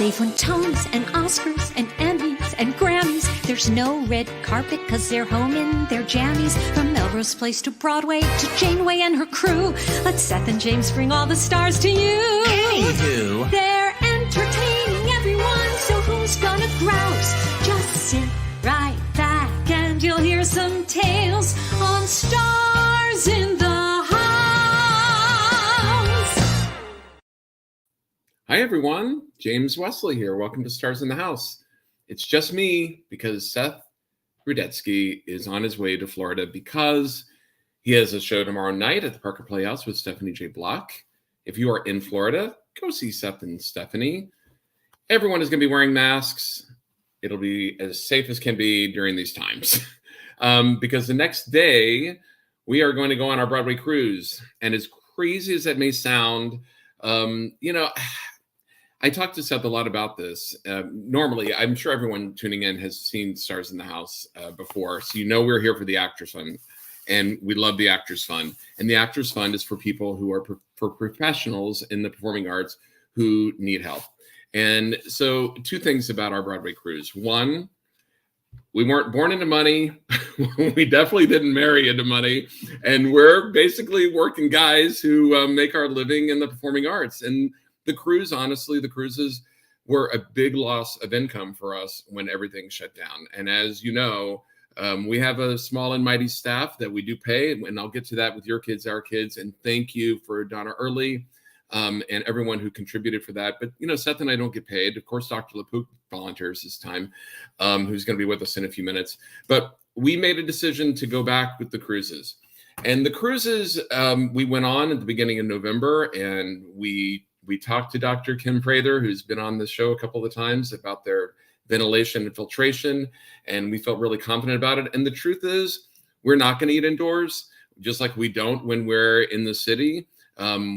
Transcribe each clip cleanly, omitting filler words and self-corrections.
They've won Tonys and Oscars and Emmys and Grammys. There's no red carpet because they're home in their jammies. From Melrose Place to Broadway to Janeway and her crew, let Seth and James bring all the stars to you. Anywho, they're entertaining everyone, so who's gonna grouse? Just sit right back and you'll hear some tales on Stars in the House. Hi everyone, James Wesley here. Welcome to Stars in the House. It's just me because Seth Rudetsky is on his way to Florida because he has a show tomorrow night at the Parker Playhouse with Stephanie J. Block. If you are in Florida, go see Seth and Stephanie. Everyone is going to be wearing masks. It'll be as safe as can be during these times. Because the next day, we are going to go on our Broadway cruise. And as crazy as that may sound, I talked to Seth a lot about this. Normally, I'm sure everyone tuning in has seen Stars in the House before. So we're here for the Actors Fund. And we love the Actors Fund. And the Actors Fund is for people who are for professionals in the performing arts who need help. And so 2 things about our Broadway cruise. One, we weren't born into money. We definitely didn't marry into money. And we're basically working guys who make our living in the performing arts. And the cruises were a big loss of income for us when everything shut down. And as you know, we have a small and mighty staff that we do pay, and I'll get to that with your kids, our kids. And thank you for Donna Early and everyone who contributed for that. But, Seth and I don't get paid. Of course, Dr. LaPook volunteers this time, who's going to be with us in a few minutes. But we made a decision to go back with the cruises. And the cruises, we went on at the beginning of November, and we talked to Dr. Kim Prather, who's been on the show a couple of times, about their ventilation and filtration, and we felt really confident about it. And the truth is, we're not going to eat indoors, just like we don't when we're in the city.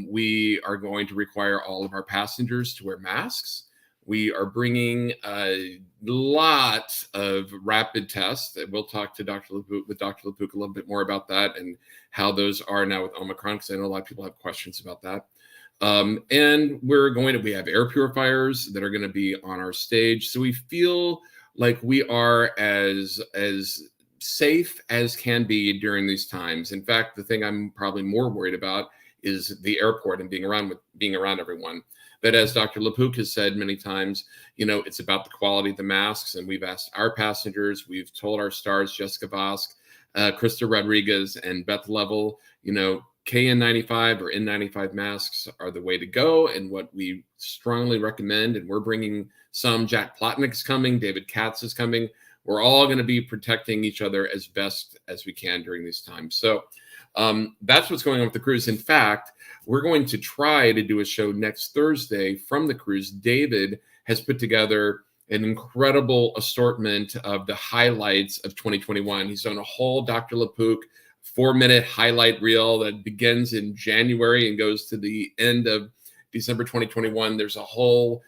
We are going to require all of our passengers to wear masks. We are bringing a lot of rapid tests. We'll talk to Dr. LaPook a little bit more about that and how those are now with Omicron, because I know a lot of people have questions about that. And we have air purifiers that are going to be on our stage. So we feel like we are as safe as can be during these times. In fact, the thing I'm probably more worried about is the airport and being around everyone. But as Dr. LaPook has said many times, it's about the quality of the masks. And we've asked our passengers, we've told our stars, Jessica Vosk, Krista Rodriguez, and Beth Level, KN95 or N95 masks are the way to go and what we strongly recommend. And we're bringing some. Jack Plotnick's coming. David Katz is coming. We're all going to be protecting each other as best as we can during these times. So that's what's going on with the cruise. In fact, we're going to try to do a show next Thursday from the cruise. David has put together an incredible assortment of the highlights of 2021. He's done a whole Dr. LaPook 4-minute highlight reel that begins in January and goes to the end of December 2021. There's a whole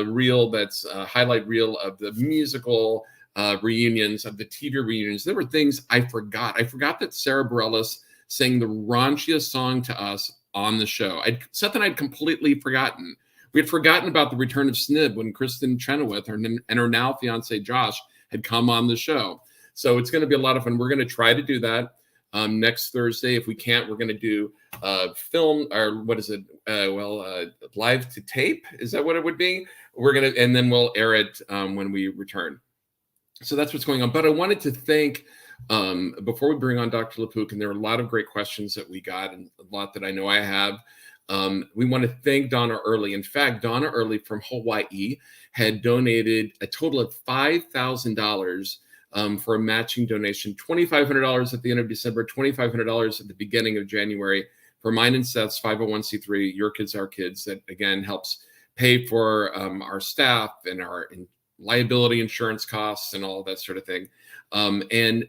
reel that's a highlight reel of the musical reunions, of the TV reunions. There were things I forgot. I forgot that Sarah Bareilles sang the raunchiest song to us on the show. Seth and I had completely forgotten. We had forgotten about the return of Snib when Kristen Chenoweth and her now fiance Josh had come on the show. So it's going to be a lot of fun. We're going to try to do that next Thursday. If we can't, we're going to do film, or what is it? Live to tape. Is that what it would be? And then we'll air it when we return. So that's what's going on. But I wanted to thank, before we bring on Dr. LaPook, and there are a lot of great questions that we got and a lot that I know I have. We want to thank Donna Early. In fact, Donna Early from Hawaii had donated a total of $5,000 for a matching donation, $2,500 at the end of December, $2,500 at the beginning of January for mine and Seth's 501c3, Your Kids, Our Kids, that again helps pay for our staff and our liability insurance costs and all that sort of thing. And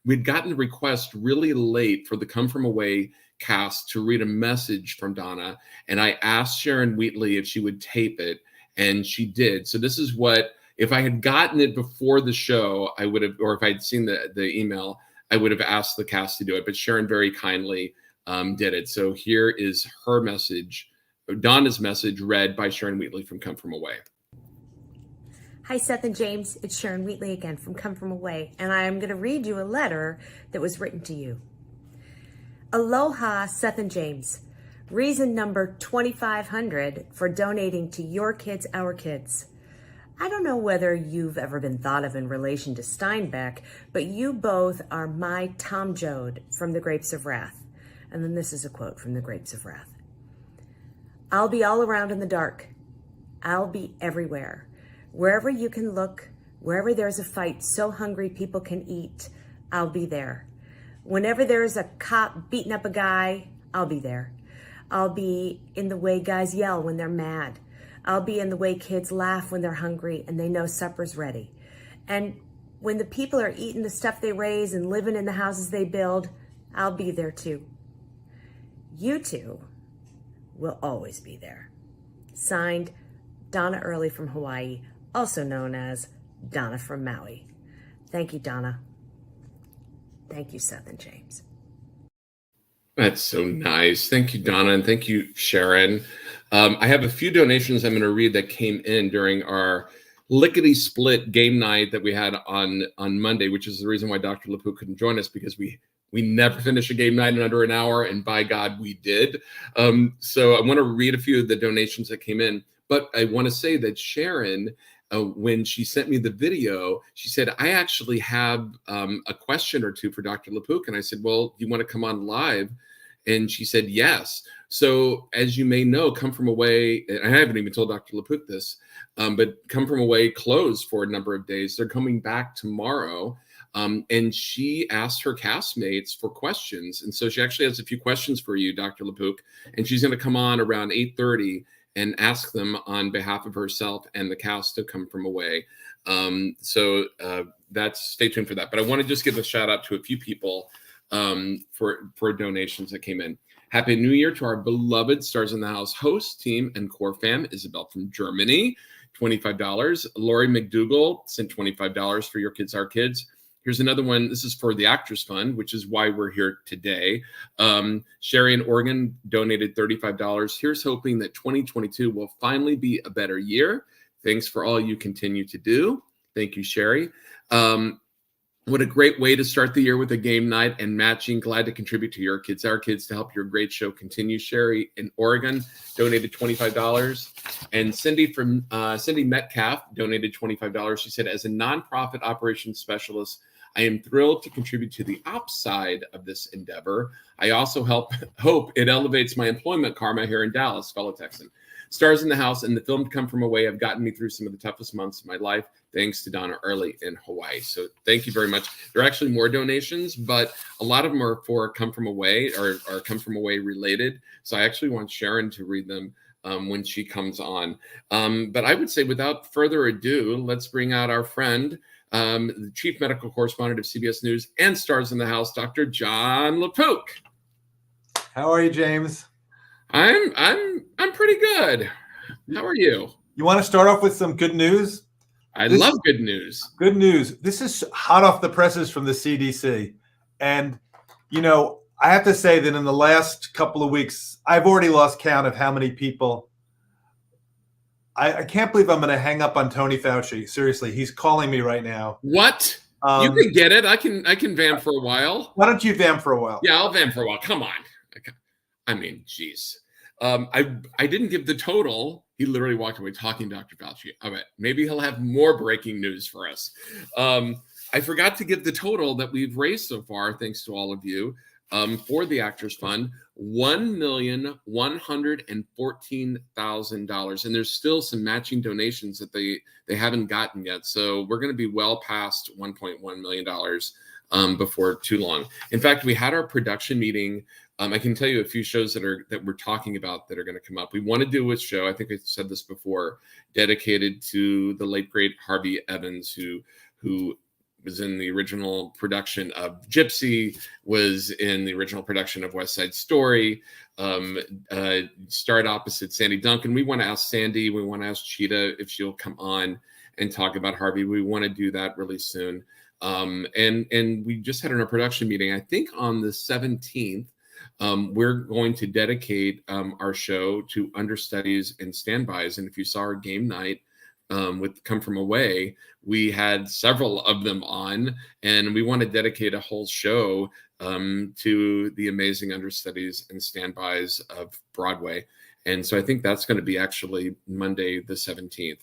we'd gotten a request really late for the Come From Away cast to read a message from Donna. And I asked Sharon Wheatley if she would tape it, and she did. So this is what, if I had gotten it before the show, I would have, or if I'd seen the email, I would have asked the cast to do it. But Sharon very kindly did it. So here is her message Donna's message read by Sharon Wheatley from Come From Away. Hi, Seth and James. It's Sharon Wheatley again from Come From Away, and I am going to read you a letter that was written to you. Aloha, Seth and James. Reason number 2500 for donating to Your Kids, Our Kids. I don't know whether you've ever been thought of in relation to Steinbeck, but you both are my Tom Joad from The Grapes of Wrath. And then this is a quote from The Grapes of Wrath. I'll be all around in the dark. I'll be everywhere. Wherever you can look, wherever there's a fight so hungry people can eat, I'll be there. Whenever there's a cop beating up a guy, I'll be there. I'll be in the way guys yell when they're mad. I'll be in the way kids laugh when they're hungry and they know supper's ready. And when the people are eating the stuff they raise and living in the houses they build, I'll be there too. You two will always be there. Signed, Donna Early from Hawaii, also known as Donna from Maui. Thank you, Donna. Thank you, Seth and James. That's so nice. Thank you, Donna, and thank you, Sharon. I have a few donations I'm going to read that came in during our lickety-split game night that we had on Monday, which is the reason why Dr. LaPook couldn't join us, because we never finish a game night in under an hour, and by God, we did. So I want to read a few of the donations that came in, but I want to say that Sharon, when she sent me the video, she said, I actually have a question or two for Dr. LaPook. And I said, well, do you want to come on live? And she said, yes. So as you may know, Come From Away, and I haven't even told Dr. LaPook this, but Come From Away closed for a number of days. They're coming back tomorrow. And she asked her castmates for questions. And so she actually has a few questions for you, Dr. LaPook, and she's going to come on around 8:30 and ask them on behalf of herself and the cast to Come From Away. So stay tuned for that. But I want to just give a shout out to a few people for donations that came in. Happy New Year to our beloved Stars in the House host, team, and core fam. Isabel from Germany, $25. Lori McDougall sent $25 for Your Kids, Our Kids. Here's another one. This is for the Actors Fund, which is why we're here today. Sherry in Oregon donated $35. Here's hoping that 2022 will finally be a better year. Thanks for all you continue to do. Thank you, Sherry. What a great way to start the year with a game night and matching. Glad to contribute to Your Kids, Our Kids to help your great show continue. Sherry in Oregon donated $25. And Cindy Metcalf donated $25. She said, as a nonprofit operations specialist, I am thrilled to contribute to the ops side of this endeavor. I also hope it elevates my employment karma here in Dallas, fellow Texan. Stars in the House and the film Come From Away have gotten me through some of the toughest months of my life, thanks to Donna Early in Hawaii. So thank you very much. There are actually more donations, but a lot of them are for Come From Away or Come From Away related. So I actually want Sharon to read them when she comes on. But I would say without further ado, let's bring out our friend, the Chief Medical Correspondent of CBS News and Stars in the House, Dr. Jon LaPook. How are you, James? I'm pretty good. How are you? You want to start off with some good news? I love good news. Good news. This is hot off the presses from the CDC. And, you know, I have to say that in the last couple of weeks, I've already lost count of how many people. I can't believe I'm going to hang up on Tony Fauci. Seriously, he's calling me right now. What? You can get it. I can vamp for a while. Why don't you vamp for a while? Yeah, I'll vamp for a while. Come on. I mean, geez. I didn't give the total. He literally walked away talking to Dr. Fauci. All right, maybe he'll have more breaking news for us. I forgot to give the total that we've raised so far, thanks to all of you, for the Actors Fund, $1,114,000. And there's still some matching donations that they haven't gotten yet. So we're going to be well past $1.1 million before too long. In fact, we had our production meeting. I can tell you a few shows that we're talking about that are going to come up. We want to do a show, I think I said this before, dedicated to the late great Harvey Evans, who was in the original production of Gypsy, was in the original production of West Side Story, starred opposite Sandy Duncan. We want to ask Sandy, we want to ask Cheetah if she'll come on and talk about Harvey. We want to do that really soon. And we just had our production meeting, I think on the 17th. we're going to dedicate our show to understudies and standbys. And if you saw our game night with Come From Away, we had several of them on, and we want to dedicate a whole show to the amazing understudies and standbys of Broadway. And so I think that's going to be actually Monday the 17th.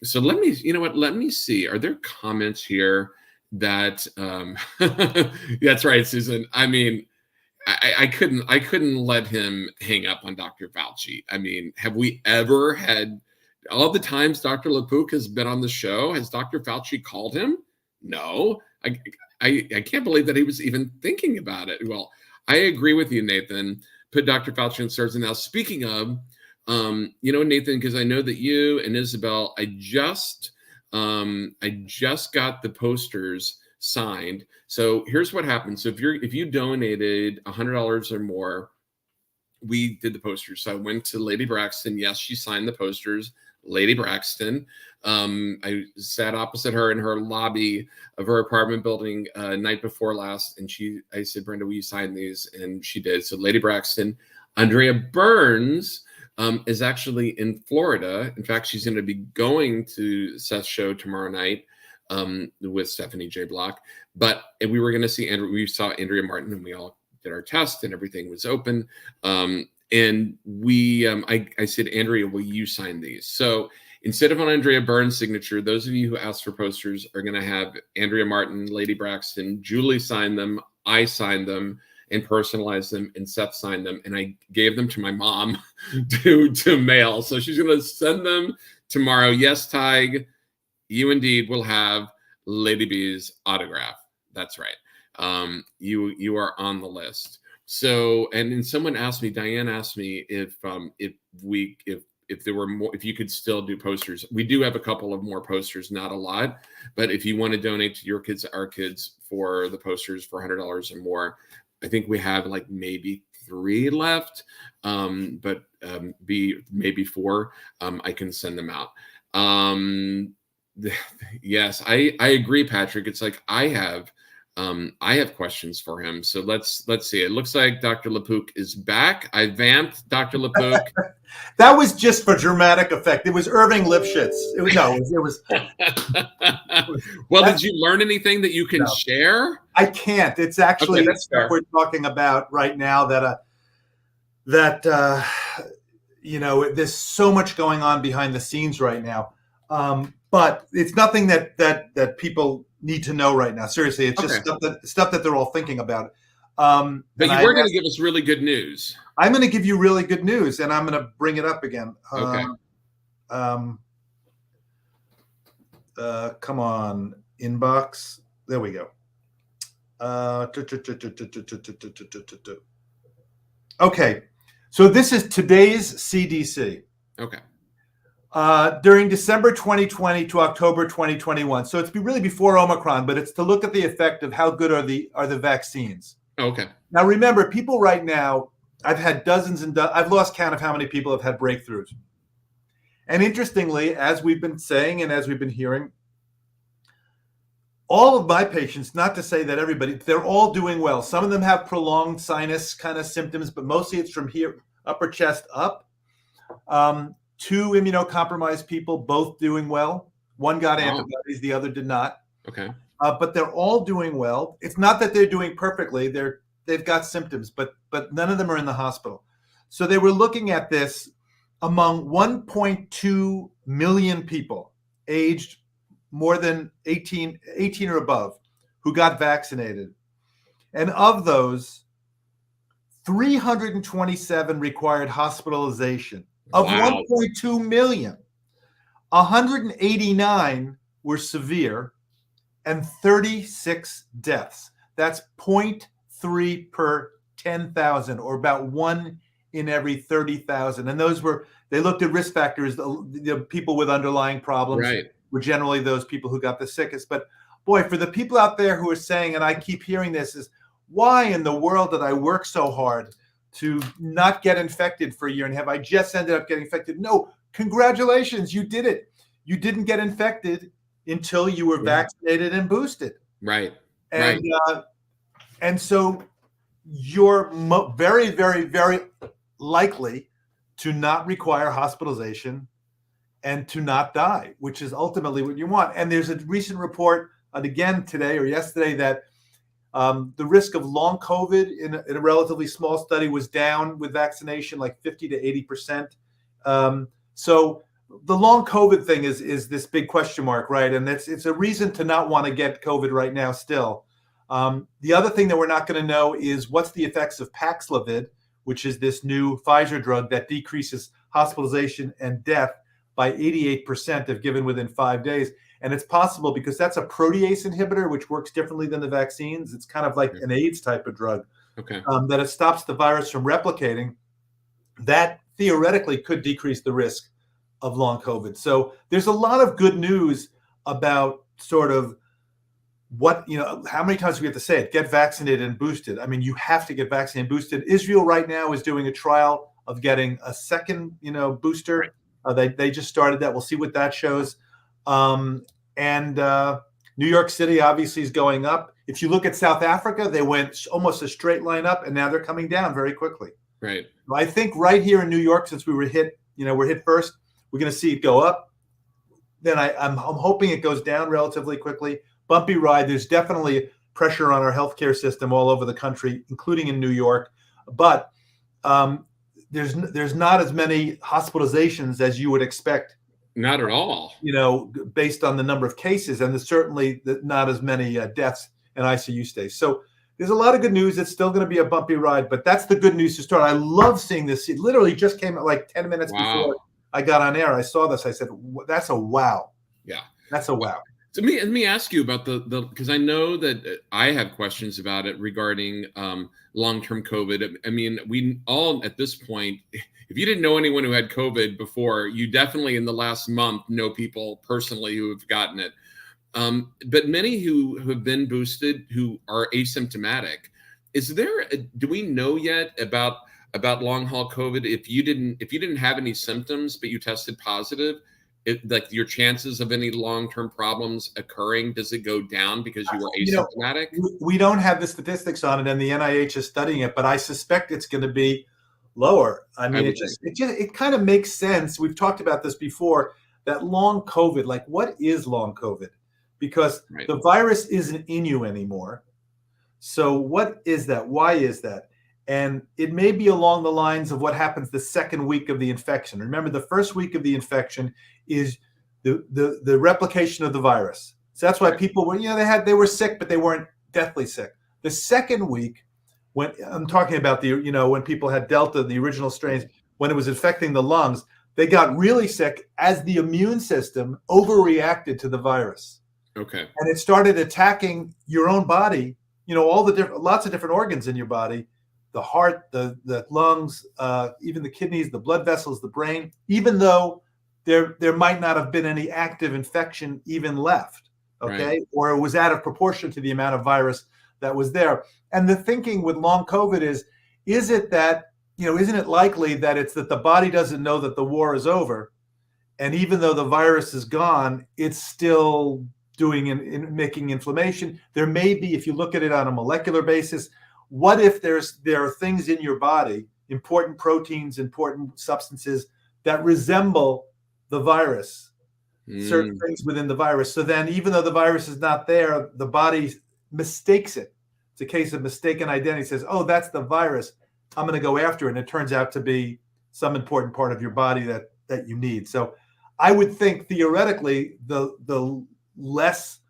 So let me see. Are there comments here that that's right, Susan. I mean, I couldn't let him hang up on Dr. Fauci. I mean, have we ever had all the times Dr. LaPook has been on the show? Has Dr. Fauci called him? No. I can't believe that he was even thinking about it. Well, I agree with you, Nathan. Put Dr. Fauci in stars. And now, speaking of, Nathan, because I know that you and Isabel, I just got the posters signed. So here's what happened. So if you donated $100 or more, we did the posters. So I went to Lady Braxton. Yes, she signed the posters. Lady Braxton. I sat opposite her in her lobby of her apartment building night before last, and I said, Brenda, will you sign these? And she did. So Lady Braxton. Andrea Burns is actually in Florida. In fact, she's going to be going to Seth's show tomorrow night with Stephanie J. Block. But we were going to see we saw Andrea Martin, and we all did our test, and everything was open. And I said, Andrea, will you sign these? So instead of an Andrea Burns signature, those of you who asked for posters are going to have Andrea Martin, Lady Braxton, Julie sign them, I signed them, and personalize them, and Seth signed them. And I gave them to my mom to mail. So she's going to send them tomorrow. Yes, Tig, you indeed will have Lady B's autograph. That's right. You are on the list. So, and then someone asked me, Diane asked me if there were more, if you could still do posters. We do have a couple of more posters, not a lot, but if you want to donate to your kids, our kids, for the posters for $100 or more, I think we have like maybe 3 left, but maybe 4. I can send them out. Yes, I agree, Patrick. It's like I have questions for him. So let's see. It looks like Dr. LaPook is back. I vamped Dr. LaPook. That was just for dramatic effect. It was Irving Lipschitz. It was. Well, did you learn anything that you can share? I can't. It's actually okay, that's fair. We're talking about right now that there's so much going on behind the scenes right now. But it's nothing that people need to know right now. Seriously, it's just stuff that they're all thinking about. But you were going to give us really good news. I'm going to give you really good news, and I'm going to bring it up again. Okay. Come on, inbox. There we go. Okay. So this is today's CDC. Okay. During December 2020 to October 2021. So it's really before Omicron, but it's to look at the effect of how good are the vaccines. Okay. Now, remember, people right now, I've had dozens and I've lost count of how many people have had breakthroughs. And interestingly, as we've been saying and as we've been hearing, all of my patients, not to say that everybody, they're all doing well. Some of them have prolonged sinus kind of symptoms, but mostly it's from here, upper chest up. 2 immunocompromised people, both doing well. One got antibodies, the other did not. Okay. But they're all doing well. It's not that they're doing perfectly. They've got symptoms, but none of them are in the hospital. So they were looking at this among 1.2 million people aged more than 18 or above who got vaccinated. And of those, 327 required hospitalization. Of 1.2 million, 189 were severe and 36 deaths. That's 0.3 per 10,000, or about 1 in every 30,000. And they looked at risk factors. The people with underlying problems were generally those people who got the sickest. But boy, for the people out there who are saying, and I keep hearing this, is why in the world did I work so hard to not get infected for a year and have I just ended up getting infected? No, congratulations, you did it. You didn't get infected until you were vaccinated and boosted. Right. And so you're very, very, very likely to not require hospitalization and to not die, which is ultimately what you want. And there's a recent report, and again today or yesterday, that the risk of long COVID in a relatively small study was down with vaccination, like 50 to 80%. So the long COVID thing is this big question mark, right? And it's a reason to not want to get COVID right now still. The other thing that we're not going to know is what's the effects of Paxlovid, which is this new Pfizer drug that decreases hospitalization and death by 88% if given within 5 days. And it's possible because that's a protease inhibitor, which works differently than the vaccines. It's kind of like an AIDS type of drug, that it stops the virus from replicating. That theoretically could decrease the risk of long COVID. So there's a lot of good news about sort of what, how many times do we have to say it? Get vaccinated and boosted. I mean, you have to get vaccinated and boosted. Israel right now is doing a trial of getting a second, booster. They just started that. We'll see what that shows. And New York City obviously is going up. If you look at South Africa, they went almost a straight line up, and now they're coming down very quickly. Right. I think right here in New York, since we were hit, we're hit first, we're going to see it go up. Then I'm hoping it goes down relatively quickly. Bumpy ride. There's definitely pressure on our healthcare system all over the country, including in New York. But there's not as many hospitalizations as you would expect. Not at all. Based on the number of cases, and there's certainly not as many deaths and ICU stays. So there's a lot of good news. It's still going to be a bumpy ride, but that's the good news to start. I love seeing this. It literally just came out like 10 minutes before I got on air. I saw this. I said, that's a wow. Yeah. That's a wow. So let me ask you about the because I know that I have questions about it regarding long-term COVID. I mean, we all at this point, if you didn't know anyone who had COVID before, you definitely in the last month know people personally who have gotten it. But many who have been boosted who are asymptomatic, do we know yet about long haul COVID? If you didn't have any symptoms but you tested positive, like your chances of any long-term problems occurring, does it go down because you were asymptomatic? We don't have the statistics on it, and the NIH is studying it, but I suspect it's going to be lower. I mean, it kind of makes sense. We've talked about this before, that long COVID, like what is long COVID? Because the virus isn't in you anymore. So what is that? Why is that? And it may be along the lines of what happens the second week of the infection. Remember, the first week of the infection is the replication of the virus. So that's why people were, they were sick, but they weren't deathly sick. The second week, when I'm talking about when people had Delta, the original strains, when it was infecting the lungs, they got really sick as the immune system overreacted to the virus. Okay. And it started attacking your own body, lots of different organs in your body, the heart, the lungs, even the kidneys, the blood vessels, the brain, even though there might not have been any active infection even left, okay? Right. Or it was out of proportion to the amount of virus that was there. And the thinking with long COVID is it that, isn't it likely that it's that the body doesn't know that the war is over, and even though the virus is gone, it's still making inflammation? There may be, if you look at it on a molecular basis, what if there are things in your body, important proteins, important substances that resemble the virus, certain things within the virus. So then even though the virus is not there, the body mistakes it. It's a case of mistaken identity. It says, oh, that's the virus. I'm going to go after it. And it turns out to be some important part of your body that you need. So I would think theoretically, the less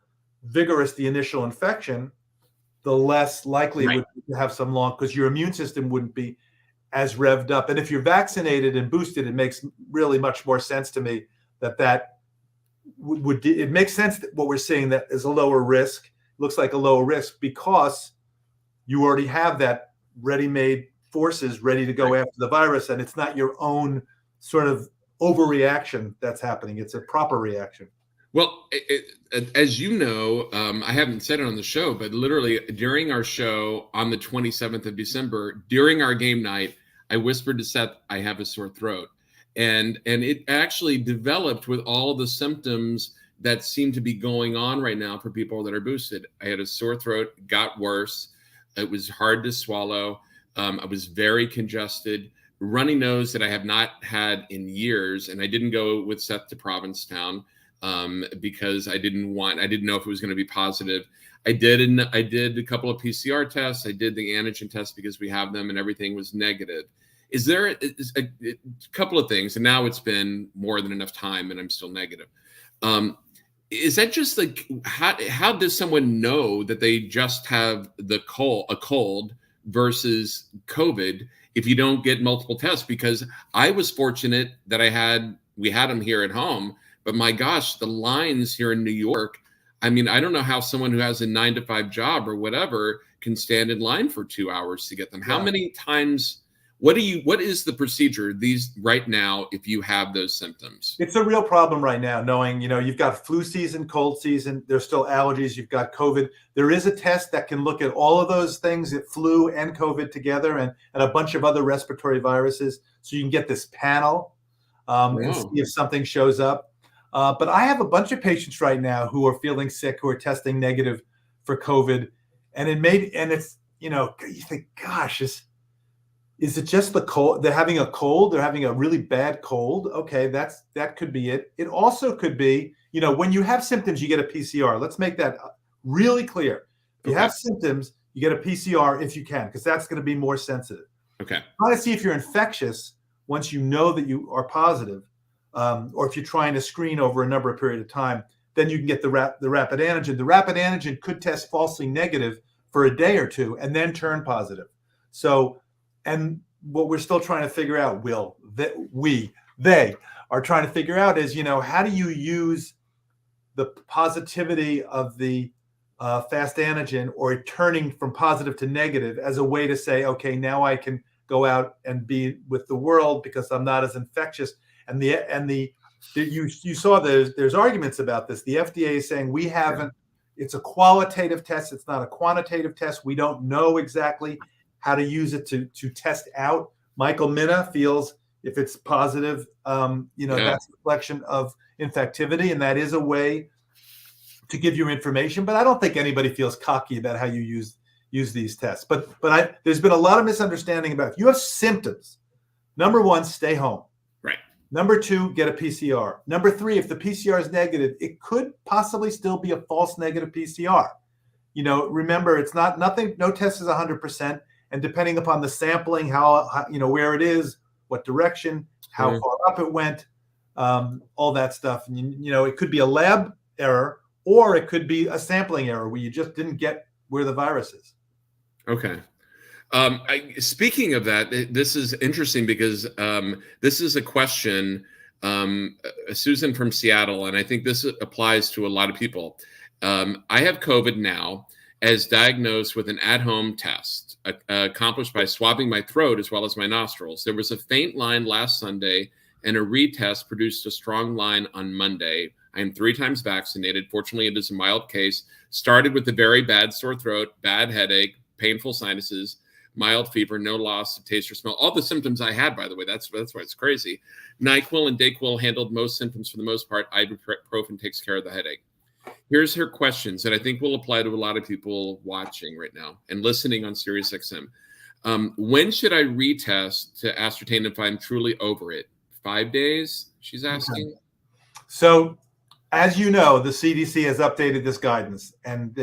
vigorous the initial infection, the less likely it would be to have some long, because your immune system wouldn't be as revved up. And if you're vaccinated and boosted, it makes really much more sense to me that it makes sense that what we're seeing that is a lower risk, looks like a lower risk, because you already have that ready-made forces ready to go after the virus, and it's not your own sort of overreaction that's happening. It's a proper reaction. Well, as you know, I haven't said it on the show, but literally during our show on the 27th of December, during our game night, I whispered to Seth, I have a sore throat. And it actually developed with all the symptoms that seem to be going on right now for people that are boosted. I had a sore throat, got worse. It was hard to swallow. I was very congested, runny nose that I have not had in years. And I didn't go with Seth to Provincetown because I didn't know if it was going to be positive. I did a couple of PCR tests. I did the antigen test because we have them, and everything was negative. Is there a couple of things, and now it's been more than enough time, and I'm still negative. Is that just like how does someone know that they just have a cold versus COVID if you don't get multiple tests? Because I was fortunate that we had them here at home, but my gosh, the lines here in New York. I mean, I don't know how someone who has a 9-to-5 job or whatever can stand in line for 2 hours to get them. How many times? What is the procedure right now if you have those symptoms? It's a real problem right now, knowing, you've got flu season, cold season, there's still allergies, you've got COVID. There is a test that can look at all of those things, flu and COVID together, and a bunch of other respiratory viruses. So you can get this panel and see if something shows up. But I have a bunch of patients right now who are feeling sick, who are testing negative for COVID. And it's, you think, gosh, is it just the cold? They're having a cold. They're having a really bad cold. Okay, that could be it. It also could be, when you have symptoms, you get a PCR. Let's make that really clear. If you have symptoms, you get a PCR if you can, because that's going to be more sensitive. Okay. Try to see if you're infectious once you know that you are positive, or if you're trying to screen over a number of period of time, then you can get the rapid antigen. The rapid antigen could test falsely negative for a day or two and then turn positive. So, and what we're still trying to figure out, they are trying to figure out is, how do you use the positivity of the fast antigen or turning from positive to negative as a way to say, okay, now I can go out and be with the world because I'm not as infectious. And you saw there's arguments about this. The FDA is saying we haven't. It's a qualitative test. It's not a quantitative test. We don't know exactly how to use it to test out. Michael Mina feels if it's positive, that's a reflection of infectivity, and that is a way to give you information. But I don't think anybody feels cocky about how you use these tests. But there's been a lot of misunderstanding about if you have symptoms. Number one, stay home. Right. Number two, get a PCR. Number three, if the PCR is negative, it could possibly still be a false negative PCR. Remember, it's nothing. No test is 100%. And depending upon the sampling, how where it is, what direction, how far up it went, all that stuff. And, it could be a lab error, or it could be a sampling error where you just didn't get where the virus is. Okay. Speaking of that, this is interesting because this is a question, Susan from Seattle, and I think this applies to a lot of people. I have COVID now, as diagnosed with an at-home test accomplished by swabbing my throat as well as my nostrils. There was a faint line last Sunday, and a retest produced a strong line on Monday. I am 3 times vaccinated. Fortunately, it is a mild case. Started with a very bad sore throat, bad headache, painful sinuses, mild fever, no loss of taste or smell. All the symptoms I had, by the way. That's why it's crazy. NyQuil and Dayquil handled most symptoms for the most part. Ibuprofen takes care of the headache. Here's her questions that I think will apply to a lot of people watching right now and listening on SiriusXM. When should I retest to ascertain if I'm truly over it? 5 days, she's asking. Okay. So, as you know, the CDC has updated this guidance, and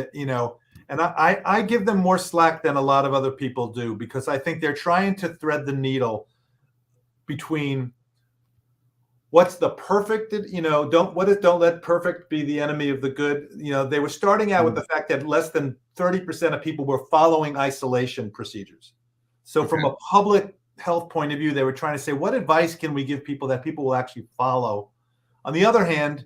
and I give them more slack than a lot of other people do, because I think they're trying to thread the needle between what's the perfect, don't let perfect be the enemy of the good. They were starting out with the fact that less than 30% of people were following isolation procedures. So from a public health point of view, they were trying to say, what advice can we give people that people will actually follow? On the other hand,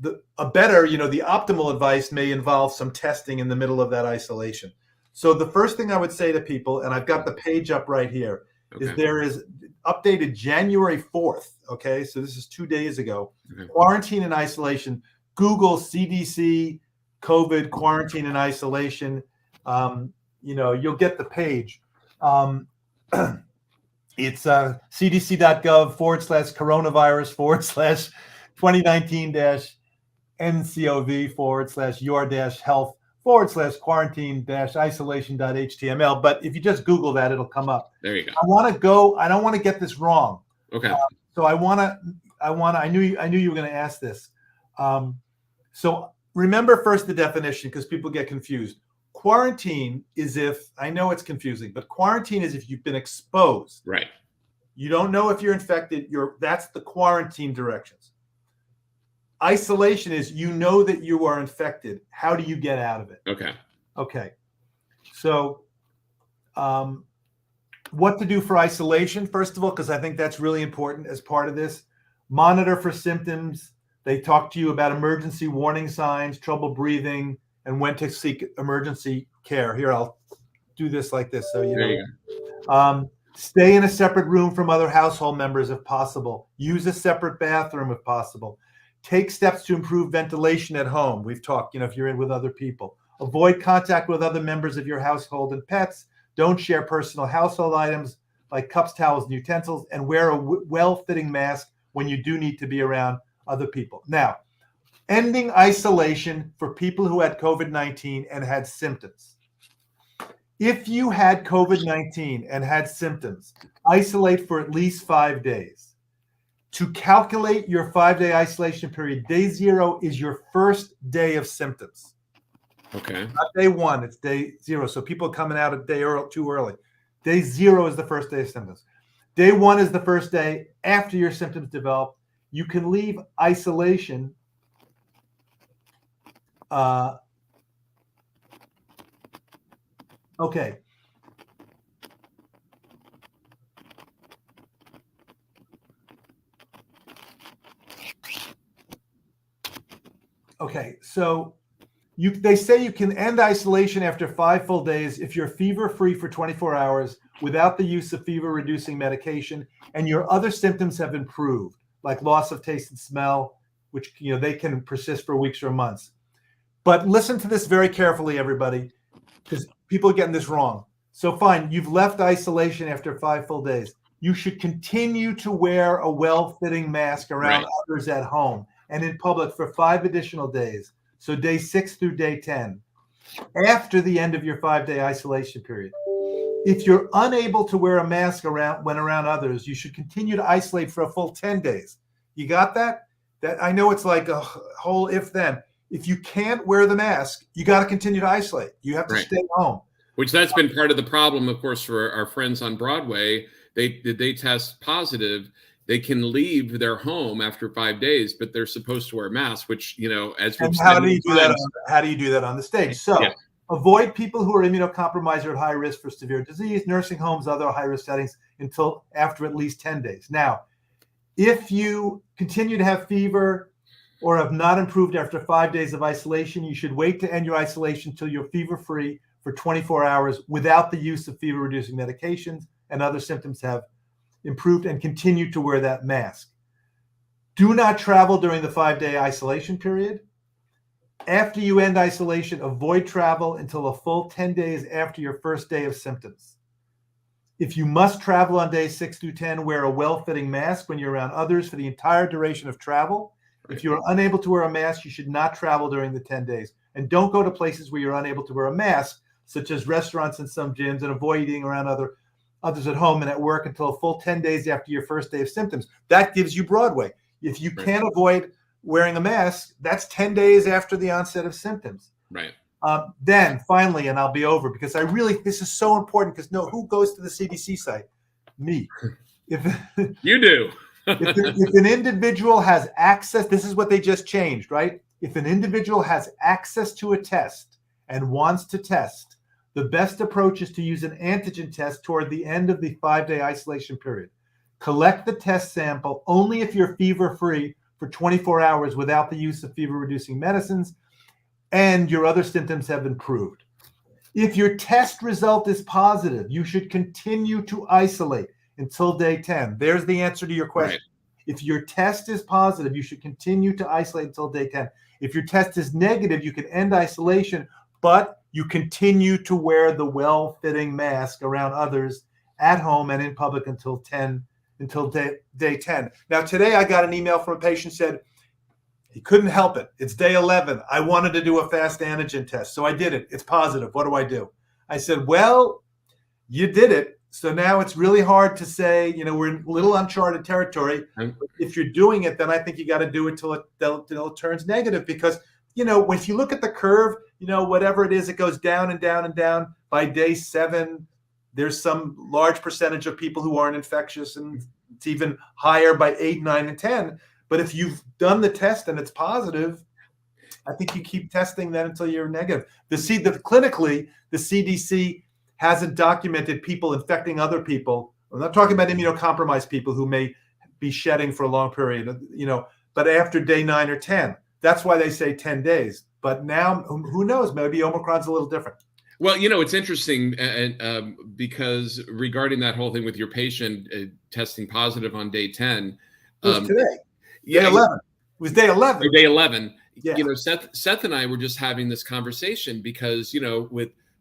the optimal advice may involve some testing in the middle of that isolation. So the first thing I would say to people, and I've got the page up right here, is there is updated January 4th. Okay, so this is 2 days ago. Quarantine and isolation. Google CDC COVID quarantine and isolation. You'll get the page. It's cdc.gov/coronavirus/2019-NCOV/your-health/. /quarantine-isolation.html. But if you just Google that, it'll come up. There you go. I don't want to get this wrong. Okay. So I knew you were going to ask this. So remember first the definition, because people get confused. Quarantine is if, I know it's confusing, but quarantine is if you've been exposed. Right. You don't know if you're infected. That's the quarantine directions. Isolation is you know that you are infected. How do you get out of it? Okay. So what to do for isolation, first of all, because I think that's really important as part of this. Monitor for symptoms. They talk to you about emergency warning signs, trouble breathing, and when to seek emergency care. Here, I'll do this like this so you know. Stay in a separate room from other household members if possible. Use a separate bathroom if possible. Take steps to improve ventilation at home. We've talked, if you're in with other people. Avoid contact with other members of your household and pets. Don't share personal household items like cups, towels, and utensils, and wear a well-fitting mask when you do need to be around other people. Now, ending isolation for people who had COVID-19 and had symptoms. If you had COVID-19 and had symptoms, isolate for at least 5 days. To calculate your 5-day isolation period, day 0 is your first day of symptoms. Okay. Not day 1, it's day 0. So people coming out a day too early. Day 0 is the first day of symptoms. Day 1 is the first day after your symptoms develop. You can leave isolation okay. Okay, so they say you can end isolation after 5 full days if you're fever-free for 24 hours without the use of fever-reducing medication and your other symptoms have improved, like loss of taste and smell, which they can persist for weeks or months. But listen to this very carefully, everybody, because people are getting this wrong. So fine, you've left isolation after 5 full days. You should continue to wear a well-fitting mask around others at home and in public for 5 additional days. So day 6 through day 10, after the end of your 5-day isolation period. If you're unable to wear a mask when around others, you should continue to isolate for a full 10 days. You got that? That I know it's like a whole if-then. If you can't wear the mask, you got to continue to isolate. You have to stay home. Which that's been part of the problem, of course, for our friends on Broadway. They test positive. They can leave their home after 5 days, but they're supposed to wear a mask, which, as we've said, how do you do that on the stage? So avoid people who are immunocompromised or at high risk for severe disease, nursing homes, other high-risk settings until after at least 10 days. Now, if you continue to have fever or have not improved after 5 days of isolation, you should wait to end your isolation until you're fever-free for 24 hours without the use of fever-reducing medications and other symptoms have improved, and continue to wear that mask. Do not travel during the 5-day isolation period. After you end isolation, avoid travel until a full 10 days after your first day of symptoms. If you must travel on days 6 through 10, wear a well-fitting mask when you're around others for the entire duration of travel. If you're unable to wear a mask, you should not travel during the 10 days. And don't go to places where you're unable to wear a mask, such as restaurants and some gyms, and avoid eating around others at home and at work until a full 10 days after your first day of symptoms. That gives you Broadway. If you can't avoid wearing a mask, that's 10 days after the onset of symptoms. Right. Then finally, and I'll be over because this is so important because who goes to the CDC site? Me. If you do. if an individual has access, this is what they just changed, right? If an individual has access to a test and wants to test, the best approach is to use an antigen test toward the end of the 5-day isolation period. Collect the test sample only if you're fever-free for 24 hours without the use of fever-reducing medicines and your other symptoms have improved. If your test result is positive, you should continue to isolate until day 10. There's the answer to your question. Right. If your test is positive, you should continue to isolate until day 10. If your test is negative, you can end isolation, but you continue to wear the well-fitting mask around others at home and in public until day 10. Now, today I got an email from a patient said He couldn't help it. It's day 11. I wanted to do a fast antigen test, so I did it. It's positive. What do I do? I said, well, you did it. So now it's really hard to say, we're in little uncharted territory. If you're doing it, then I think you got to do it till it turns negative, because, if you look at the curve, whatever it is, it goes down and down and down. By day 7, there's some large percentage of people who aren't infectious, and it's even higher by 8, 9, and 10. But if you've done the test and it's positive, I think you keep testing that until you're negative. Clinically, the CDC hasn't documented people infecting other people. I'm not talking about immunocompromised people who may be shedding for a long period, but after day 9 or 10. That's why they say 10 days. But now, who knows? Maybe Omicron's a little different. Well, it's interesting because regarding that whole thing with your patient testing positive on day 10. It was today. Day 11. It was day 11. Day 11. Yeah. Seth and I were just having this conversation because,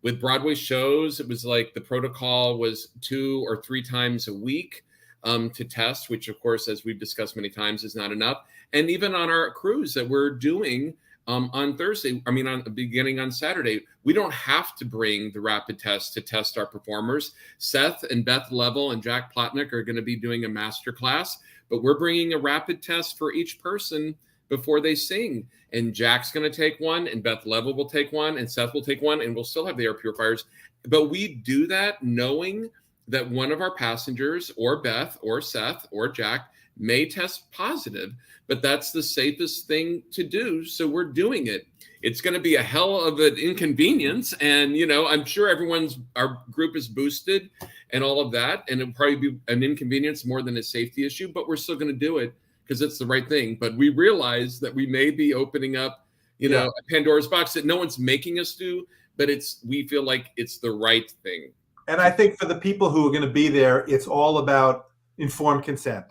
with Broadway shows, it was like the protocol was 2 or 3 times a week to test, which, of course, as we've discussed many times, is not enough. And even on our cruise that we're doing on Thursday, beginning on Saturday, we don't have to bring the rapid test to test our performers. Seth and Beth Level and Jack Plotnick are going to be doing a master class, but we're bringing a rapid test for each person before they sing. And Jack's going to take one, and Beth Level will take one, and Seth will take one, and we'll still have the air purifiers. But we do that knowing that one of our passengers, or Beth, or Seth, or Jack, may test positive. But that's the safest thing to do, so we're doing it. It's going to be a hell of an inconvenience, and I'm sure our group is boosted and all of that, and it'll probably be an inconvenience more than a safety issue, but we're still going to do it because it's the right thing. But we realize that we may be opening up, a Pandora's box that no one's making us do, but we feel like it's the right thing. And I think for the people who are going to be there, it's all about informed consent.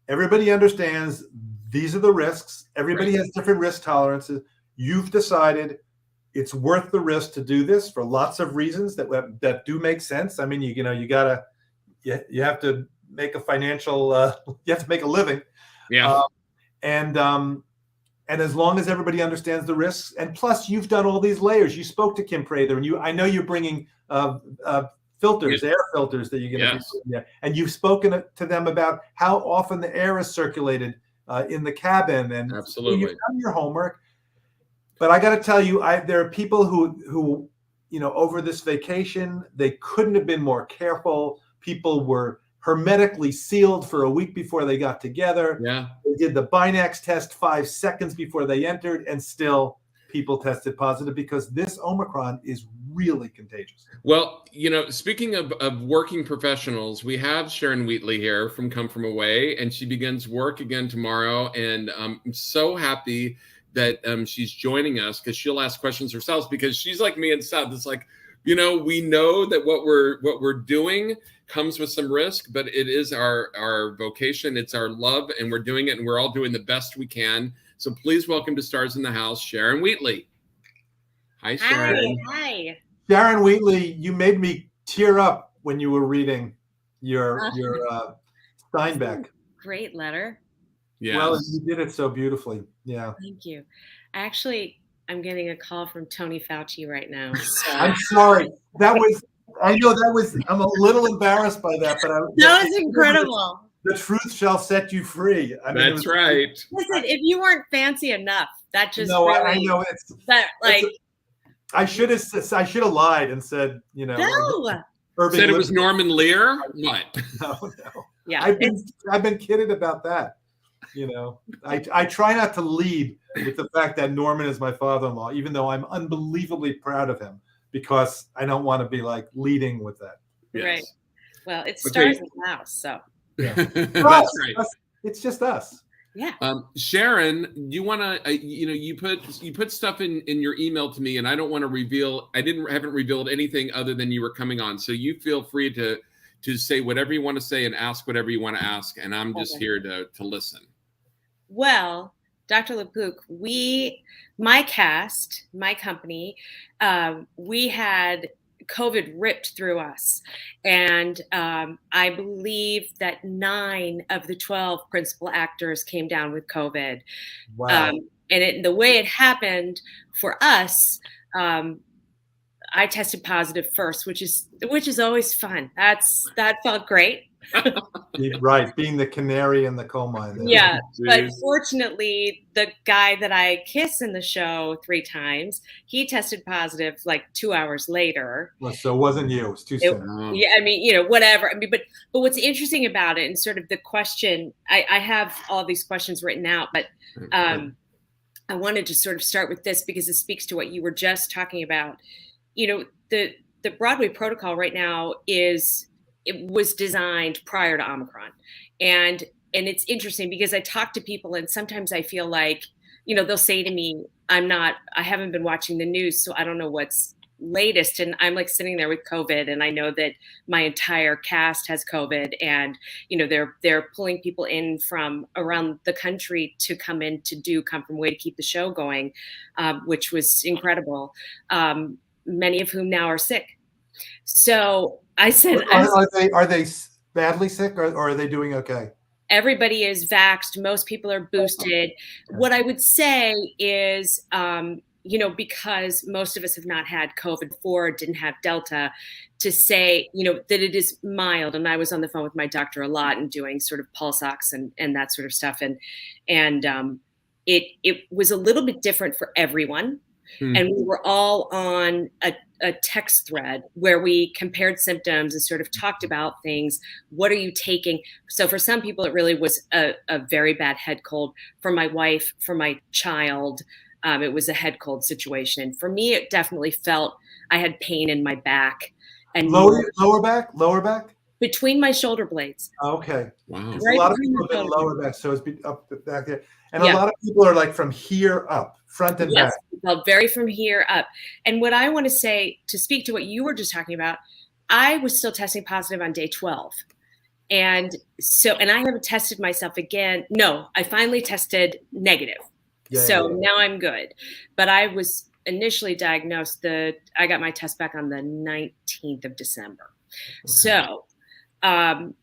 Everybody understands these are the risks. Everybody has different risk tolerances. You've decided it's worth the risk to do this for lots of reasons that do make sense. I mean, you have to make a financial, you have to make a living. Yeah. And as long as everybody understands the risks, and plus you've done all these layers. You spoke to Kim Prather, and I know you're bringing filters, air filters that you're going to be there, and you've spoken to them about how often the air is circulated in the cabin, and absolutely, you've done your homework. But I got to tell you, there are people who over this vacation, they couldn't have been more careful. People were hermetically sealed for a week before they got together. Yeah, they did the Binax test 5 seconds before they entered, and still people tested positive because this Omicron is really contagious. Well, speaking of working professionals, we have Sharon Wheatley here from Come From Away, and she begins work again tomorrow. And I'm so happy that she's joining us because she'll ask questions herself, because she's like me and Seth. It's like, we know that what we're doing comes with some risk, but it is our vocation. It's our love, and we're doing it, and we're all doing the best we can. So please welcome to Stars in the House, Sharon Wheatley. Hi, Sharon. Hi. Sharon Wheatley, you made me tear up when you were reading your Steinbeck. Great letter. Yeah. Well, you did it so beautifully. Yeah. Thank you. I'm getting a call from Tony Fauci right now. So. I'm sorry. I'm a little embarrassed by that, but that was incredible. The truth shall set you free. That's right. Listen, if you weren't fancy enough, that just I know I should have lied and said, no. Said it was Norman Lear. What? No. Yeah. I've been kidding about that. I try not to lead with the fact that Norman is my father-in-law, even though I'm unbelievably proud of him, because I don't want to be like leading with that. Yes. Right. Well, it stars in the house, so. Yeah. That's right. It's just us. Yeah. Sharon, you want to, you put stuff in your email to me, and I don't want to reveal. Haven't revealed anything other than you were coming on. So you feel free to say whatever you want to say and ask whatever you want to ask, and I'm just here to listen. Well, Dr. LaPook, my cast, my company, we had COVID ripped through us. And I believe that 9 of the 12 principal actors came down with COVID. Wow. And the way it happened for us, I tested positive first, which is always fun. That felt great. Right, being the canary in the coal mine there. Yeah, but Jeez. fortunately, the guy that I kiss in the show 3 times, he tested positive like 2 hours later. Well, so it wasn't you. It was too It- soon. Oh. Yeah, I mean, whatever. I mean, but what's interesting about it and sort of the question, I have all these questions written out, but I wanted to sort of start with this because it speaks to what you were just talking about. The Broadway protocol right now it was designed prior to Omicron. And it's interesting because I talk to people and sometimes I feel like, they'll say to me, I haven't been watching the news, so I don't know what's latest. And I'm like sitting there with COVID, and I know that my entire cast has COVID, and they're pulling people in from around the country to come in to come from way to keep the show going, which was incredible. Many of whom now are sick. So I said, Are they badly sick, or are they doing okay? everybody is vaxxed. Most people are boosted. What I would say is, because most of us have not had COVID before, didn't have Delta, to say, that it is mild. And I was on the phone with my doctor a lot and doing sort of pulse ox and that sort of stuff. And it was a little bit different for everyone. And we were all on a text thread where we compared symptoms and sort of talked about things. What are you taking? So for some people, it really was a very bad head cold. For my wife, for my child, it was a head cold situation. For me, it definitely felt I had pain in my back and Lower back, between my shoulder blades. Okay. Wow. Right A lot of between people the have been lower back, so it's up back there, and Yeah. a lot of people are like from here up, front and Yes, back. well, very from here up. And what I want to say, to speak to what you were just talking about, I was still testing positive on day 12. And I haven't tested myself again. No, I finally tested negative. Yeah. Now I'm good. But I was initially diagnosed, I got my test back on the 19th of December. So, and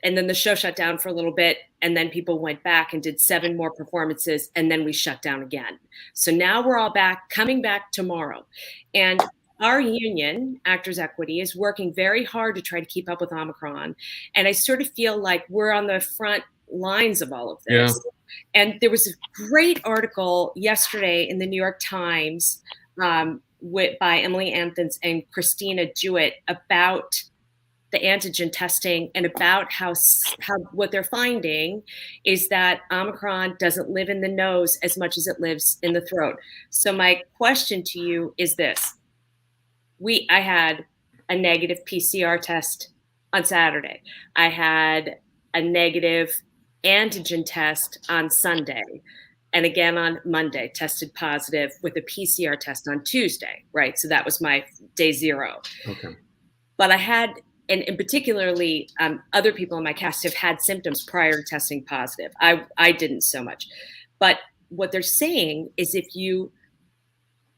then the show shut down for a little bit, and then people went back and did 7 more performances, and then we shut down again. So now we're all coming back tomorrow. And our union, Actors Equity, is working very hard to try to keep up with Omicron. And I sort of feel like we're on the front lines of all of this. Yeah. And there was a great article yesterday in the New York Times by Emily Anthons and Christina Jewett about the antigen testing and about how what they're finding is that Omicron doesn't live in the nose as much as it lives in the throat. So my question to you is this. I had a negative PCR test on Saturday. I had a negative antigen test on Sunday. And again on Monday, tested positive with a PCR test on Tuesday, right? So that was my day 0. Okay. But I had, and particularly other people in my cast have had symptoms prior to testing positive. I didn't so much. But what they're saying is if you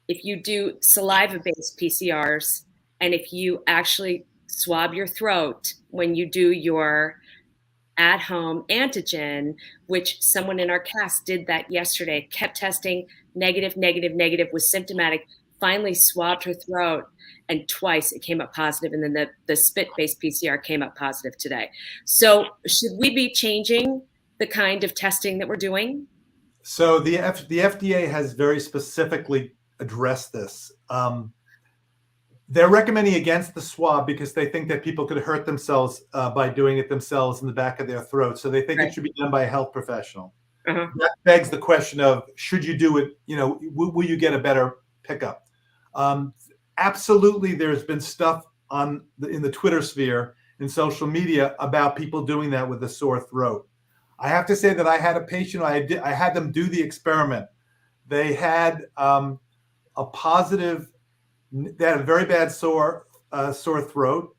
do saliva-based PCRs, and if you actually swab your throat when you do your at-home antigen, which someone in our cast did that yesterday, kept testing negative, was symptomatic, finally swabbed her throat, and twice it came up positive, and then the spit-based PCR came up positive today. So should we be changing the kind of testing that we're doing? So the FDA has very specifically addressed this. They're recommending against the swab because they think that people could hurt themselves by doing it themselves in the back of their throat. So they think it should be done by a health professional. Uh-huh. That begs the question of, should you do it? Will you get a better pickup? Absolutely, there's been stuff in the Twitter sphere and social media about people doing that with a sore throat. I have to say that I had a patient. I had them do the experiment. They had a positive. They had a very bad sore throat,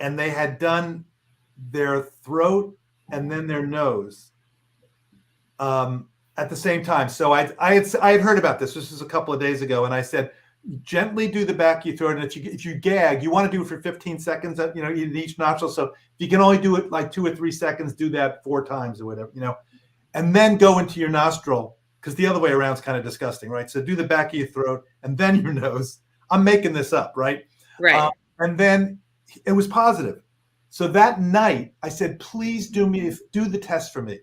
and they had done their throat and then their nose at the same time. So I had heard about this. This was a couple of days ago, and I said, gently do the back of your throat, and if you gag, you want to do it for 15 seconds. In each nostril. So if you can only do it like 2 or 3 seconds, do that 4 times or whatever. and then go into your nostril, because the other way around is kind of disgusting, right? So do the back of your throat and then your nose. I'm making this up, right? Right. And then it was positive. So that night I said, please do the test for me.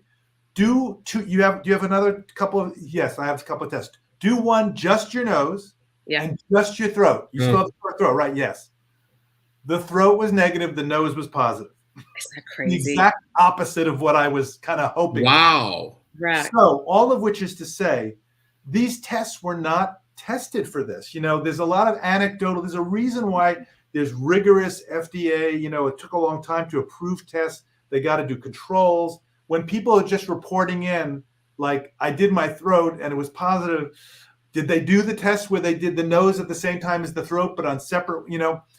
Do you have another couple of, yes, I have a couple of tests. Do one, just your nose and just your throat. You still have a throat, right? Yes. The throat was negative. The nose was positive. Isn't that crazy? The exact opposite of what I was kind of hoping. Wow. Right. So all of which is to say, these tests were not tested for this. There's a lot of anecdotal. There's a reason why there's rigorous FDA. It took a long time to approve tests. They got to do controls. When people are just reporting in, like, I did my throat and it was positive, did they do the test where they did the nose at the same time as the throat, but on separate,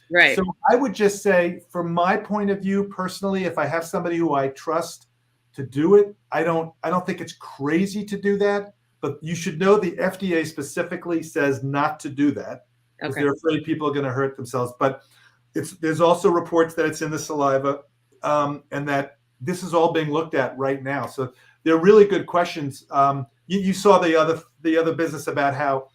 Right. So I would just say, from my point of view, personally, if I have somebody who I trust to do it, I don't think it's crazy to do that, but you should know the FDA specifically says not to do that because they're afraid people are going to hurt themselves. But there's also reports that it's in the saliva, and that this is all being looked at right now. So they're really good questions. You saw the other business about how,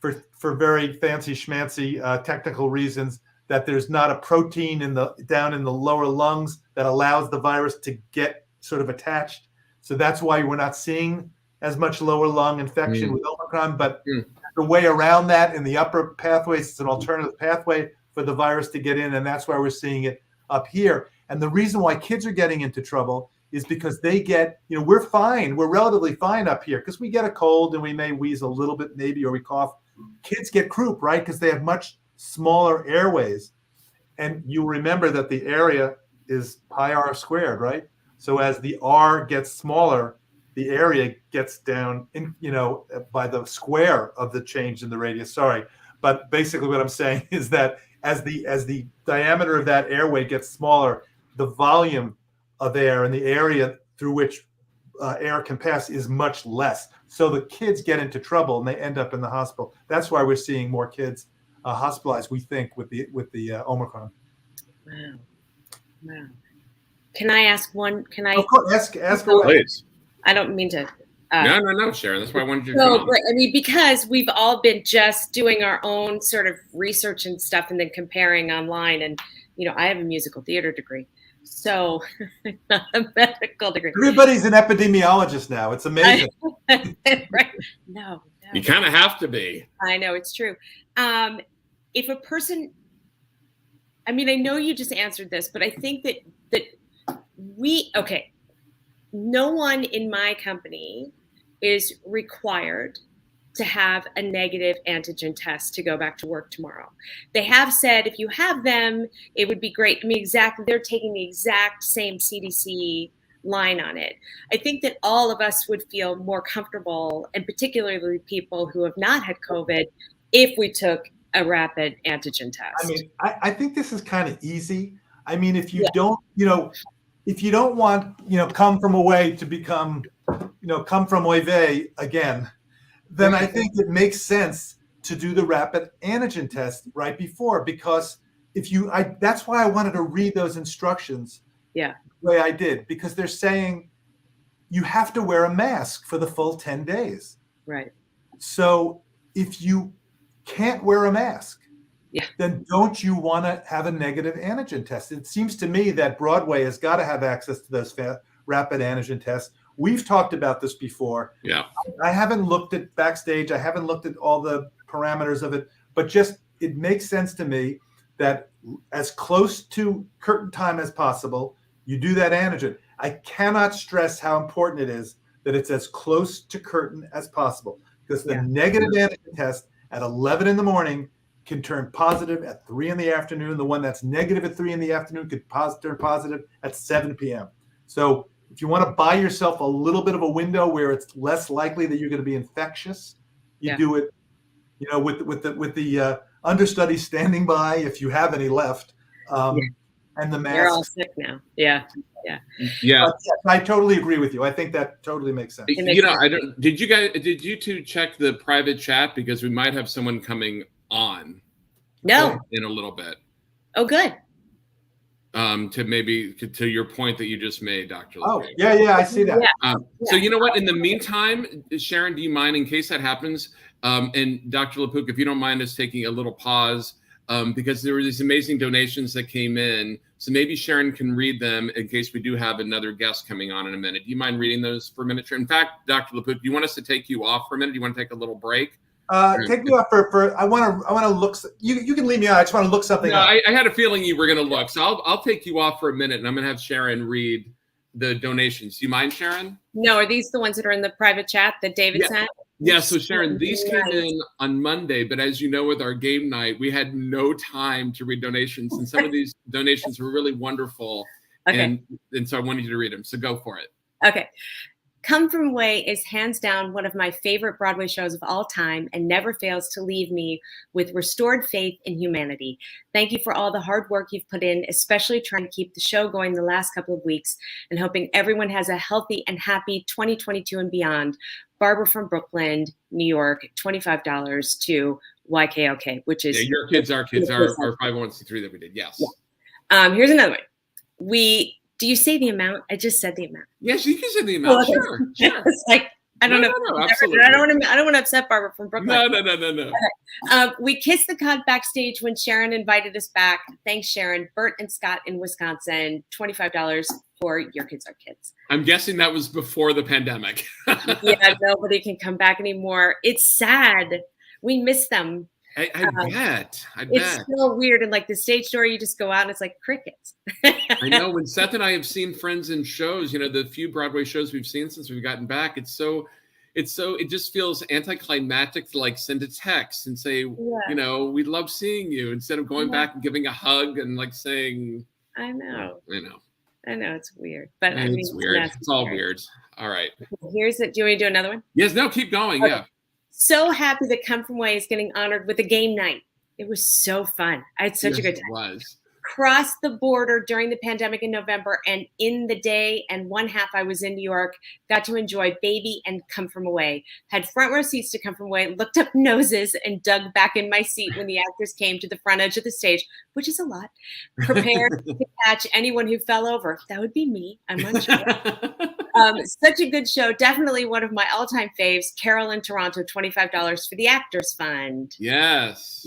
for very fancy schmancy technical reasons, that there's not a protein down in the lower lungs that allows the virus to get sort of attached. So that's why we're not seeing as much lower lung infection with Omicron. But the way around that in the upper pathways, it's an alternative pathway for the virus to get in, and that's why we're seeing it up here. And the reason why kids are getting into trouble is because they get, we're fine. We're relatively fine up here because we get a cold and we may wheeze a little bit maybe, or we cough. Kids get croup, right? Because they have much smaller airways. And you remember that the area is pi r squared, right? So as the R gets smaller, the area gets down in, by the square of the change in the radius. Sorry. But basically what I'm saying is that as the diameter of that airway gets smaller, the volume of air and the area through which air can pass is much less. So the kids get into trouble and they end up in the hospital. That's why we're seeing more kids hospitalized, we think, with the Omicron. Wow. Can I ask one? Can I? Of course, ask away. Please. I don't mean to. No, Sharon. That's why I wanted you to No, come but I mean, because we've all been just doing our own sort of research and stuff and then comparing online. And, I have a musical theater degree, so not a medical degree. Everybody's an epidemiologist now. It's amazing. Right? No. You kind of have to be. I know, it's true. If a person, I mean, I know you just answered this, but I think that no one in my company is required to have a negative antigen test to go back to work tomorrow. They have said if you have them, it would be great. I mean, exactly, they're taking the exact same CDC line on it. I think that all of us would feel more comfortable, and particularly people who have not had COVID, if we took a rapid antigen test. I mean, I think this is kind of easy. I mean, if you don't, if you don't want, come from away to become, come from away again, then I think it makes sense to do the rapid antigen test right before, because that's why I wanted to read those instructions the way I did, because they're saying you have to wear a mask for the full 10 days. Right. So if you can't wear a mask, then don't you want to have a negative antigen test? It seems to me that Broadway has got to have access to those rapid antigen tests. We've talked about this before. Yeah. I haven't looked at backstage. I haven't looked at all the parameters of it, but just it makes sense to me that as close to curtain time as possible, you do that antigen. I cannot stress how important it is that it's as close to curtain as possible, because the negative antigen test at 11 in the morning can turn positive at 3 in the afternoon. The one that's negative at 3 in the afternoon could turn positive at 7 p.m. So if you want to buy yourself a little bit of a window where it's less likely that you're going to be infectious, you do it, with the understudy standing by if you have any left, and the mask. They're all sick now. Yeah. I totally agree with you. I think that totally makes sense. Did you two check the private chat, because we might have someone coming on? No. In a little bit. Oh, good. to your point that you just made, Dr. Oh, LaPook. yeah, I see that. So you know what? In the meantime, Sharon, do you mind, in case that happens, and Dr. LaPook, if you don't mind us taking a little pause, because there were these amazing donations that came in. So maybe Sharon can read them in case we do have another guest coming on in a minute. Do you mind reading those for a minute? In fact, Dr. LaPook, do you want us to take you off for a minute? Do you want to take a little break? Take me off for I want to look. You can leave me out. I just want to look something up. I had a feeling you were going to look, so I'll take you off for a minute, and I'm going to have Sharon read the donations. Do you mind, Sharon? No, are these the ones that are in the private chat that David sent? Yeah, so Sharon, these came in on Monday, but as you know, with our game night, we had no time to read donations, and some of these donations were really wonderful, and so I wanted you to read them. So go for it. Okay. Come From Away is hands down one of my favorite Broadway shows of all time and never fails to leave me with restored faith in humanity. Thank you for all the hard work you've put in, especially trying to keep the show going the last couple of weeks, and hoping everyone has a healthy and happy 2022 and beyond. Barbara from Brooklyn, New York, $25 to YKOK, which is your kids, our 501c3 that we did. Yes. Yeah. Here's another one. Do you say the amount? I just said the amount. Yes, you can say the amount. Sure. It's like, I don't know. No, absolutely. I don't want to upset Barbara from Brooklyn. No. We kissed the cod backstage when Sharon invited us back. Thanks, Sharon. Bert and Scott in Wisconsin, $25 for Your Kids Are Kids. I'm guessing that was before the pandemic. Yeah, nobody can come back anymore. It's sad. We miss them. I bet. It's so weird. And like the stage door, you just go out and it's like crickets. I know. When Seth and I have seen friends in shows, the few Broadway shows we've seen since we've gotten back, it just feels anticlimactic to like send a text and say, we love seeing you, instead of going back and giving a hug and like saying, I know. I know It's weird, but it's weird. It's all weird. All right. Do you want me to do another one? Yes. No, keep going. Okay. Yeah. So happy that Come From Away is getting honored with a game night. It was so fun. I had such a good time. It was. Crossed the border during the pandemic in November, and in the day and one half I was in New York, got to enjoy Baby and Come From Away. Had front row seats to Come From Away, looked up noses and dug back in my seat when the actors came to the front edge of the stage, which is a lot. Prepared to catch anyone who fell over. That would be me. I'm unsure. Such a good show. Definitely one of my all-time faves. Carol in Toronto, $25 for the Actors Fund. Yes.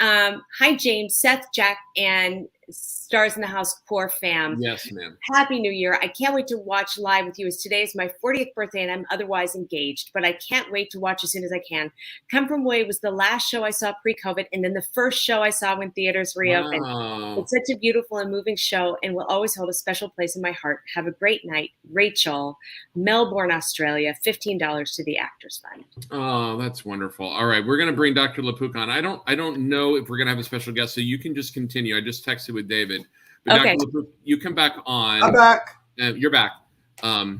Hi, James, Seth, Jack, and Stars in the House core fam. Yes, ma'am. Happy New Year. I can't wait to watch live with you, as today is my 40th birthday and I'm otherwise engaged, but I can't wait to watch as soon as I can. Come From Away was the last show I saw pre-COVID and then the first show I saw when theaters reopened. Wow. It's such a beautiful and moving show and will always hold a special place in my heart. Have a great night. Rachel, Melbourne, Australia, $15 to the Actors Fund. Oh, that's wonderful. All right. We're going to bring Dr. LaPook on. I don't know if we're going to have a special guest, so you can just continue. I just texted with David. But okay. Dr. LaPook, you come back on. I'm back. You're back. I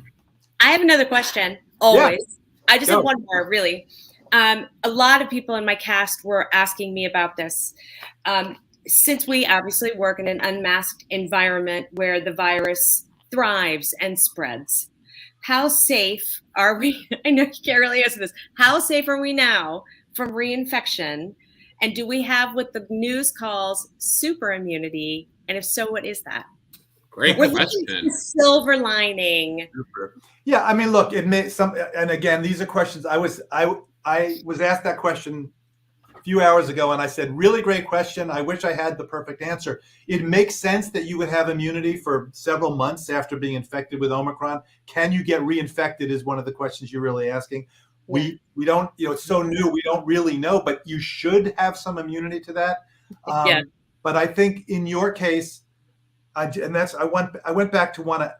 have another question, always. Yeah. I just have one more, really. A lot of people in my cast were asking me about this. Since we obviously work in an unmasked environment where the virus thrives and spreads, how safe are we? I know you can't really answer this. How safe are we now from reinfection? And do we have what the news calls super immunity? And if so, what is that? Great question. Silver lining. Yeah, I mean, look, it may some, and again, these are questions. I was asked that question a few hours ago, and I said, really great question. I wish I had the perfect answer. It makes sense that you would have immunity for several months after being infected with Omicron. Can you get reinfected is one of the questions you're really asking. We don't, it's so new, we don't really know, but you should have some immunity to that. But I think in your case, I went back to want to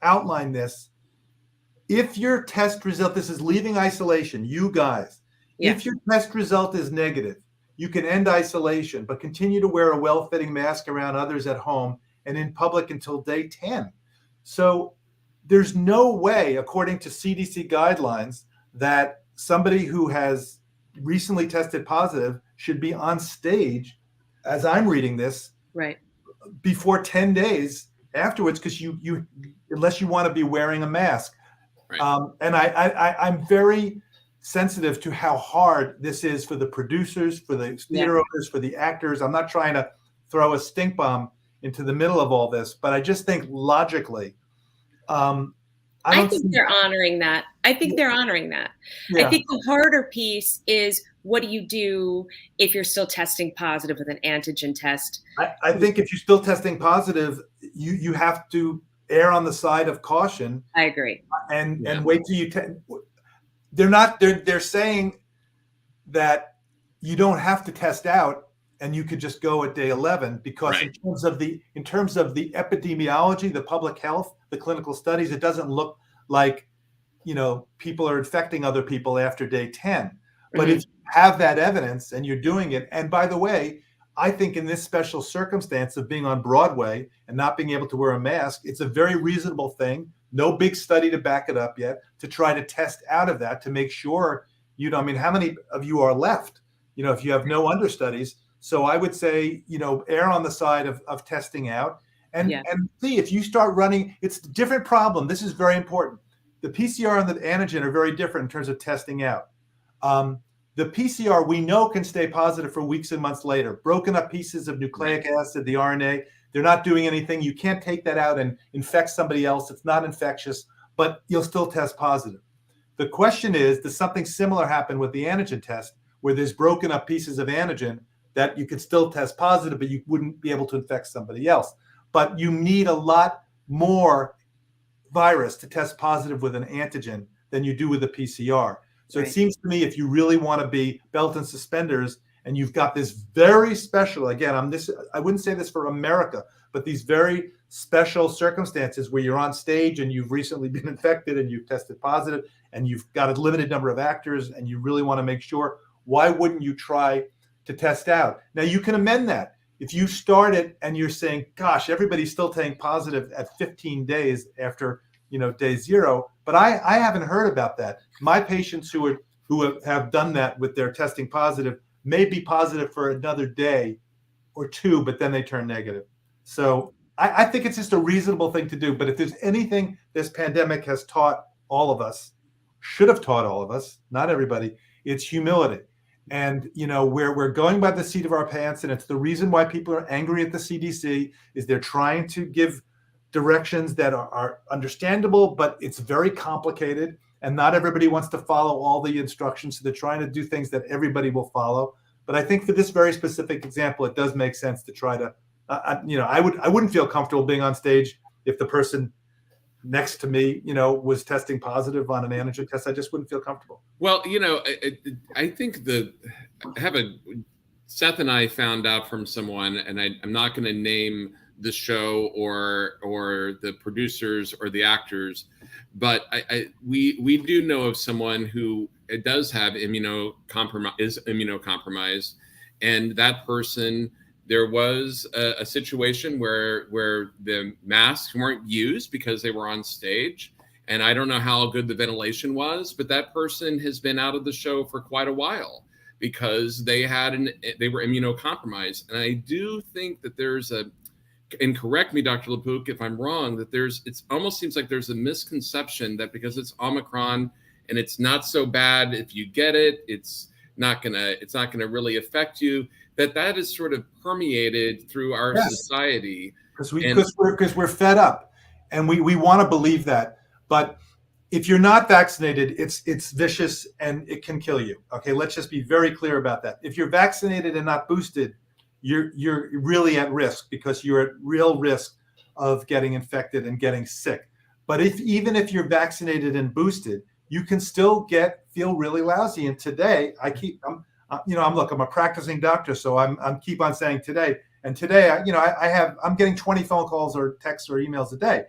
outline this. If your test result, this is leaving isolation, you guys, if your test result is negative, you can end isolation, but continue to wear a well-fitting mask around others at home and in public until day 10. So there's no way, according to CDC guidelines, that somebody who has recently tested positive should be on stage, as I'm reading this, right, before 10 days afterwards, because you unless you want to be wearing a mask. Right. And I'm very sensitive to how hard this is for the producers, for the theater owners, for the actors. I'm not trying to throw a stink bomb into the middle of all this. But I just think logically, I think they're honoring that. I think they're honoring that. Yeah. I think the harder piece is, what do you do if you're still testing positive with an antigen test? I think if you're still testing positive, you have to err on the side of caution. I agree. And wait till you they're saying that you don't have to test out and you could just go at day 11, because Right. in terms of the epidemiology, the public health, the clinical studies, it doesn't look like, people are infecting other people after day 10. But if you have that evidence and you're doing it, and by the way, I think in this special circumstance of being on Broadway and not being able to wear a mask, it's a very reasonable thing. No big study to back it up yet, to try to test out of that to make sure, how many of you are left, if you have no understudies. So I would say, err on the side of testing out and see if you start running, it's a different problem. This is very important. The PCR and the antigen are very different in terms of testing out. The PCR we know can stay positive for weeks and months later. Broken up pieces of nucleic acid, the RNA, they're not doing anything. You can't take that out and infect somebody else. It's not infectious, but you'll still test positive. The question is, does something similar happen with the antigen test, where there's broken up pieces of antigen that you could still test positive, but you wouldn't be able to infect somebody else? But you need a lot more virus to test positive with an antigen than you do with a PCR. So It seems to me, if you really want to be belt and suspenders, and you've got this very special, again, I wouldn't say this for America, but these very special circumstances where you're on stage and you've recently been infected and you've tested positive and you've got a limited number of actors and you really want to make sure, why wouldn't you try to test out? Now, you can amend that. If you start it and you're saying, gosh, everybody's still taking positive at 15 days after, day 0, but I haven't heard about that. My patients who have done that with their testing positive may be positive for another day or 2, but then they turn negative. So I think it's just a reasonable thing to do. But if there's anything this pandemic has taught all of us, should have taught all of us, not everybody, it's humility. And, we're going by the seat of our pants. And it's the reason why people are angry at the CDC, is they're trying to give directions that are understandable, but it's very complicated. And not everybody wants to follow all the instructions. So they're trying to do things that everybody will follow. But I think for this very specific example, it does make sense to try to, I wouldn't feel comfortable being on stage if the person next to me, was testing positive on an antigen test. I just wouldn't feel comfortable. Well, I think Seth and I found out from someone, and I'm not going to name the show or the producers or the actors, but we do know of someone who does have immunocompromised, and that person, there was a situation where the masks weren't used because they were on stage, and I don't know how good the ventilation was, but that person has been out of the show for quite a while because they were immunocompromised. And I do think that there's and correct me, Dr. LaPook, if I'm wrong, that it almost seems like there's a misconception that because it's Omicron and it's not so bad if you get it, it's not gonna really affect you. That is sort of permeated through our society because we're fed up, and we want to believe that. But if you're not vaccinated, it's vicious and it can kill you. Okay, let's just be very clear about that. If you're vaccinated and not boosted, you're really at risk, because you're at real risk of getting infected and getting sick. But even if you're vaccinated and boosted, you can still feel really lousy. And today, I'm a practicing doctor, so I'm keep on saying today. And today, I'm getting 20 phone calls or texts or emails a day.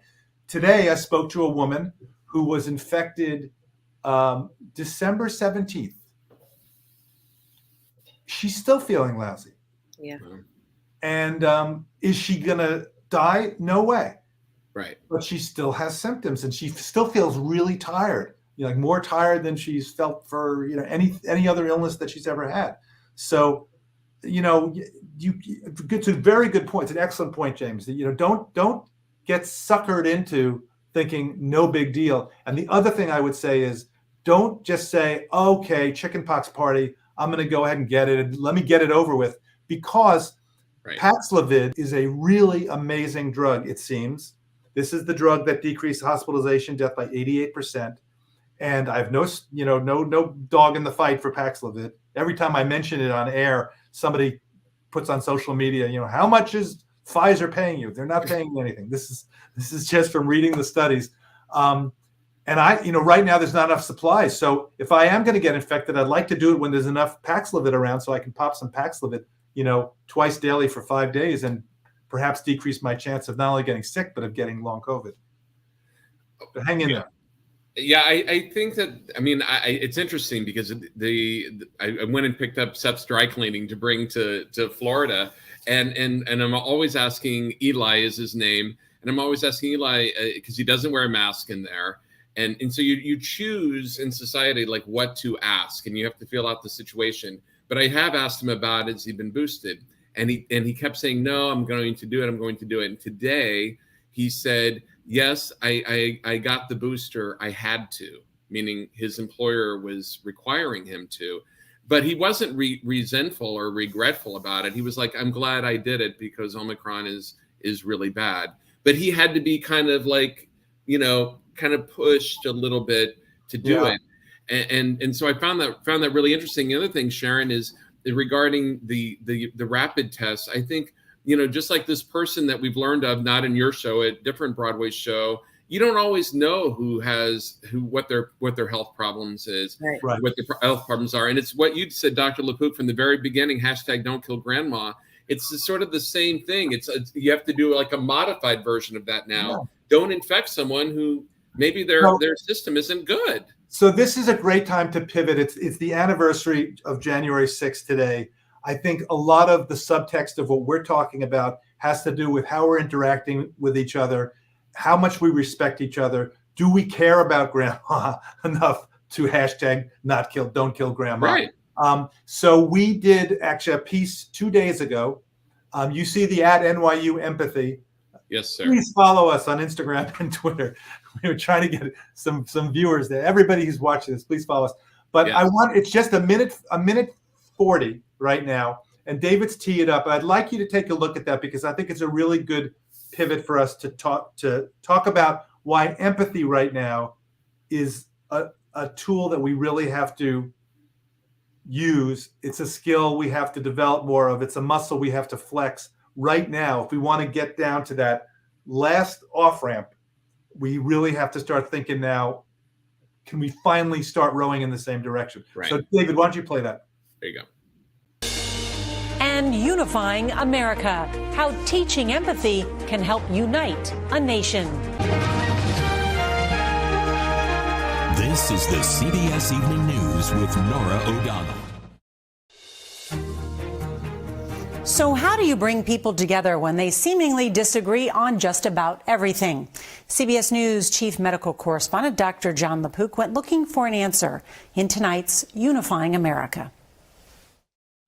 Today, I spoke to a woman who was infected December 17th. She's still feeling lousy. Yeah. And is she going to die? No way. Right. But she still has symptoms, and she still feels really tired, like more tired than she's felt for, any other illness that she's ever had. So, it's a very good point. It's an excellent point, James, that, don't get suckered into thinking no big deal. And the other thing I would say is, don't just say, okay, chickenpox party, I'm going to go ahead and get it, and let me get it over with. Because Right. Paxlovid is a really amazing drug, it seems. This is the drug that decreased hospitalization death by 88%. And I have no dog in the fight for Paxlovid. Every time I mention it on air, somebody puts on social media, how much is Pfizer paying you? They're not paying you anything. This is just from reading the studies. And right now there's not enough supplies. So if I am going to get infected, I'd like to do it when there's enough Paxlovid around so I can pop some Paxlovid, twice daily for 5 days and perhaps decrease my chance of not only getting sick, but of getting long COVID. But hang in there. Yeah, I think that, it's interesting because I went and picked up Seth's dry cleaning to bring to Florida. And I'm always asking, Eli is his name. And I'm always asking Eli because he doesn't wear a mask in there. And so you choose in society, like what to ask, and you have to feel out the situation. But I have asked him about, has he been boosted? And he kept saying, no, I'm going to do it. I'm going to do it. And today he said, yes, I got the booster. I had to, meaning his employer was requiring him to. But he wasn't resentful or regretful about it. He was like, I'm glad I did it because Omicron is really bad. But he had to be kind of like, kind of pushed a little bit to do it. And so I found that really interesting. The other thing, Sharon, is regarding the rapid tests. I think, just like this person that we've learned of, not in your show, a different Broadway show, you don't always know what their health problems is, Right. what their health problems are. And it's what you said, Dr. LaPook, from the very beginning, #Don't Kill Grandma. It's sort of the same thing. You have to do like a modified version of that now. Yeah. Don't infect someone who maybe their system isn't good. So this is a great time to pivot. It's the anniversary of January 6th today. I think a lot of the subtext of what we're talking about has to do with how we're interacting with each other, how much we respect each other. Do we care about grandma enough to #Don't Kill Grandma? Right. So we did actually a piece 2 days ago. You see the @NYU Empathy. Yes, sir. Please follow us on Instagram and Twitter. We were trying to get some viewers there. Everybody who's watching this, please follow us. But yes. It's just a minute 40 right now. And David's teed it up. I'd like you to take a look at that because I think it's a really good pivot for us to talk about why empathy right now is a tool that we really have to use. It's a skill we have to develop more of. It's a muscle we have to flex right now. If we want to get down to that last off-ramp, we really have to start thinking now, can we finally start rowing in the same direction? Right. So David, why don't you play that? There you go. And unifying America, how teaching empathy can help unite a nation. This is the CBS Evening News with Norah O'Donnell. So how do you bring people together when they seemingly disagree on just about everything? CBS News Chief Medical Correspondent Dr. Jon LaPook went looking for an answer in tonight's Unifying America.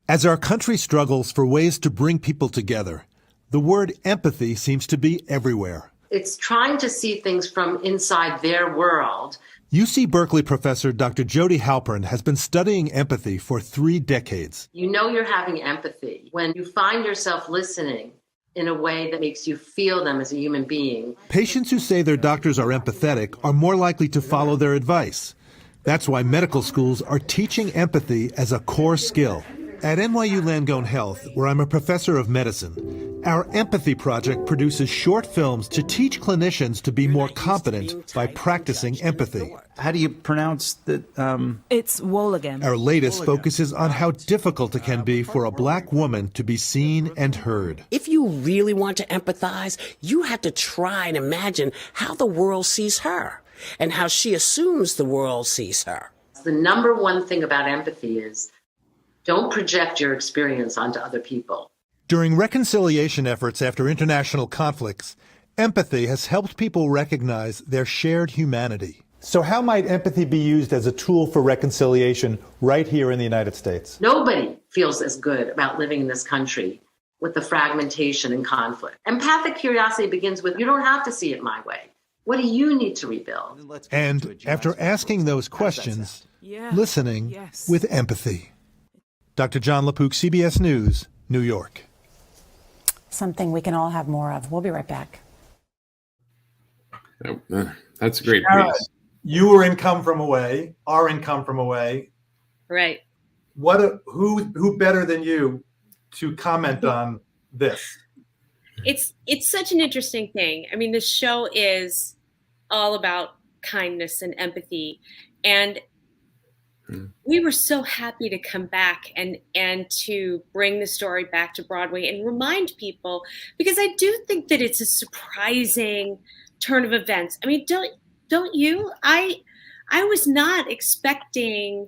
As our country struggles for ways to bring people together, the word empathy seems to be everywhere. It's trying to see things from inside their world. UC Berkeley professor Dr. Jody Halpern has been studying empathy for 3 decades. You know you're having empathy when you find yourself listening in a way that makes you feel them as a human being. Patients who say their doctors are empathetic are more likely to follow their advice. That's why medical schools are teaching empathy as a core skill. At NYU Langone Health, where I'm a professor of medicine, our Empathy Project produces short films to teach clinicians to be more competent by practicing empathy. How do you pronounce that? It's Woolligan. Our latest focuses on how difficult it can be for a black woman to be seen and heard. If you really want to empathize, you have to try and imagine how the world sees her and how she assumes the world sees her. The number one thing about empathy is don't project your experience onto other people. During reconciliation efforts after international conflicts, empathy has helped people recognize their shared humanity. So how might empathy be used as a tool for reconciliation right here in the United States? Nobody feels as good about living in this country with the fragmentation and conflict. Empathic curiosity begins with, you don't have to see it my way. What do you need to rebuild? And after asking those questions, listening with empathy. Dr. Jon LaPook, CBS News, New York. something we can all have more of. We'll be right back. That's a great Sharon, piece. you were in Come From Away, are in Come From Away. Right. Who better than you to comment on this? It's such an interesting thing. I mean, the show is all about kindness and empathy, and we were so happy to come back and to bring the story back to Broadway and remind people, because I do think that it's a surprising turn of events. I mean, don't you? I was not expecting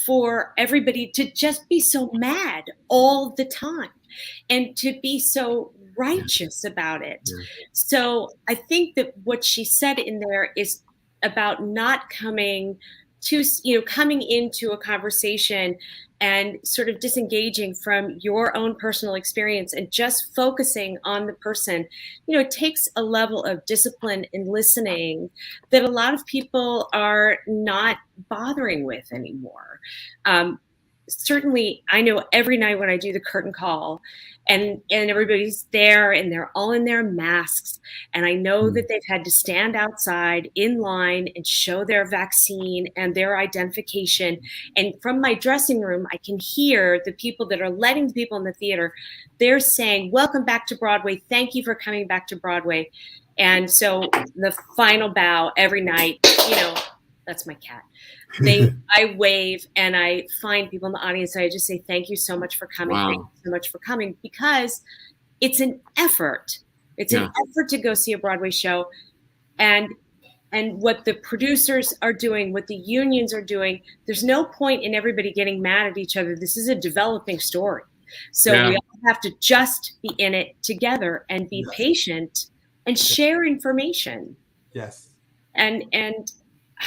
for everybody to just be so mad all the time and to be so righteous about it. Yeah. So I think that what she said in there is about not coming into a conversation and sort of disengaging from your own personal experience and just focusing on the person. It takes a level of discipline in listening that a lot of people are not bothering with anymore. Certainly, I know every night when I do the curtain call and everybody's there and they're all in their masks, and I know that they've had to stand outside in line and show their vaccine and their identification. And from my dressing room, I can hear the people that are letting the people in the theater, they're saying, "Welcome back to Broadway. Thank you for coming back to Broadway." And so the final bow every night, that's my cat. I wave and I find people in the audience and I just say, "Thank you so much for coming. Wow. Thank you so much for coming," because it's an effort. It's an effort to go see a Broadway show. And what the producers are doing, what the unions are doing, there's no point in everybody getting mad at each other. This is a developing story. So we all have to just be in it together and be patient and share information. Yes. And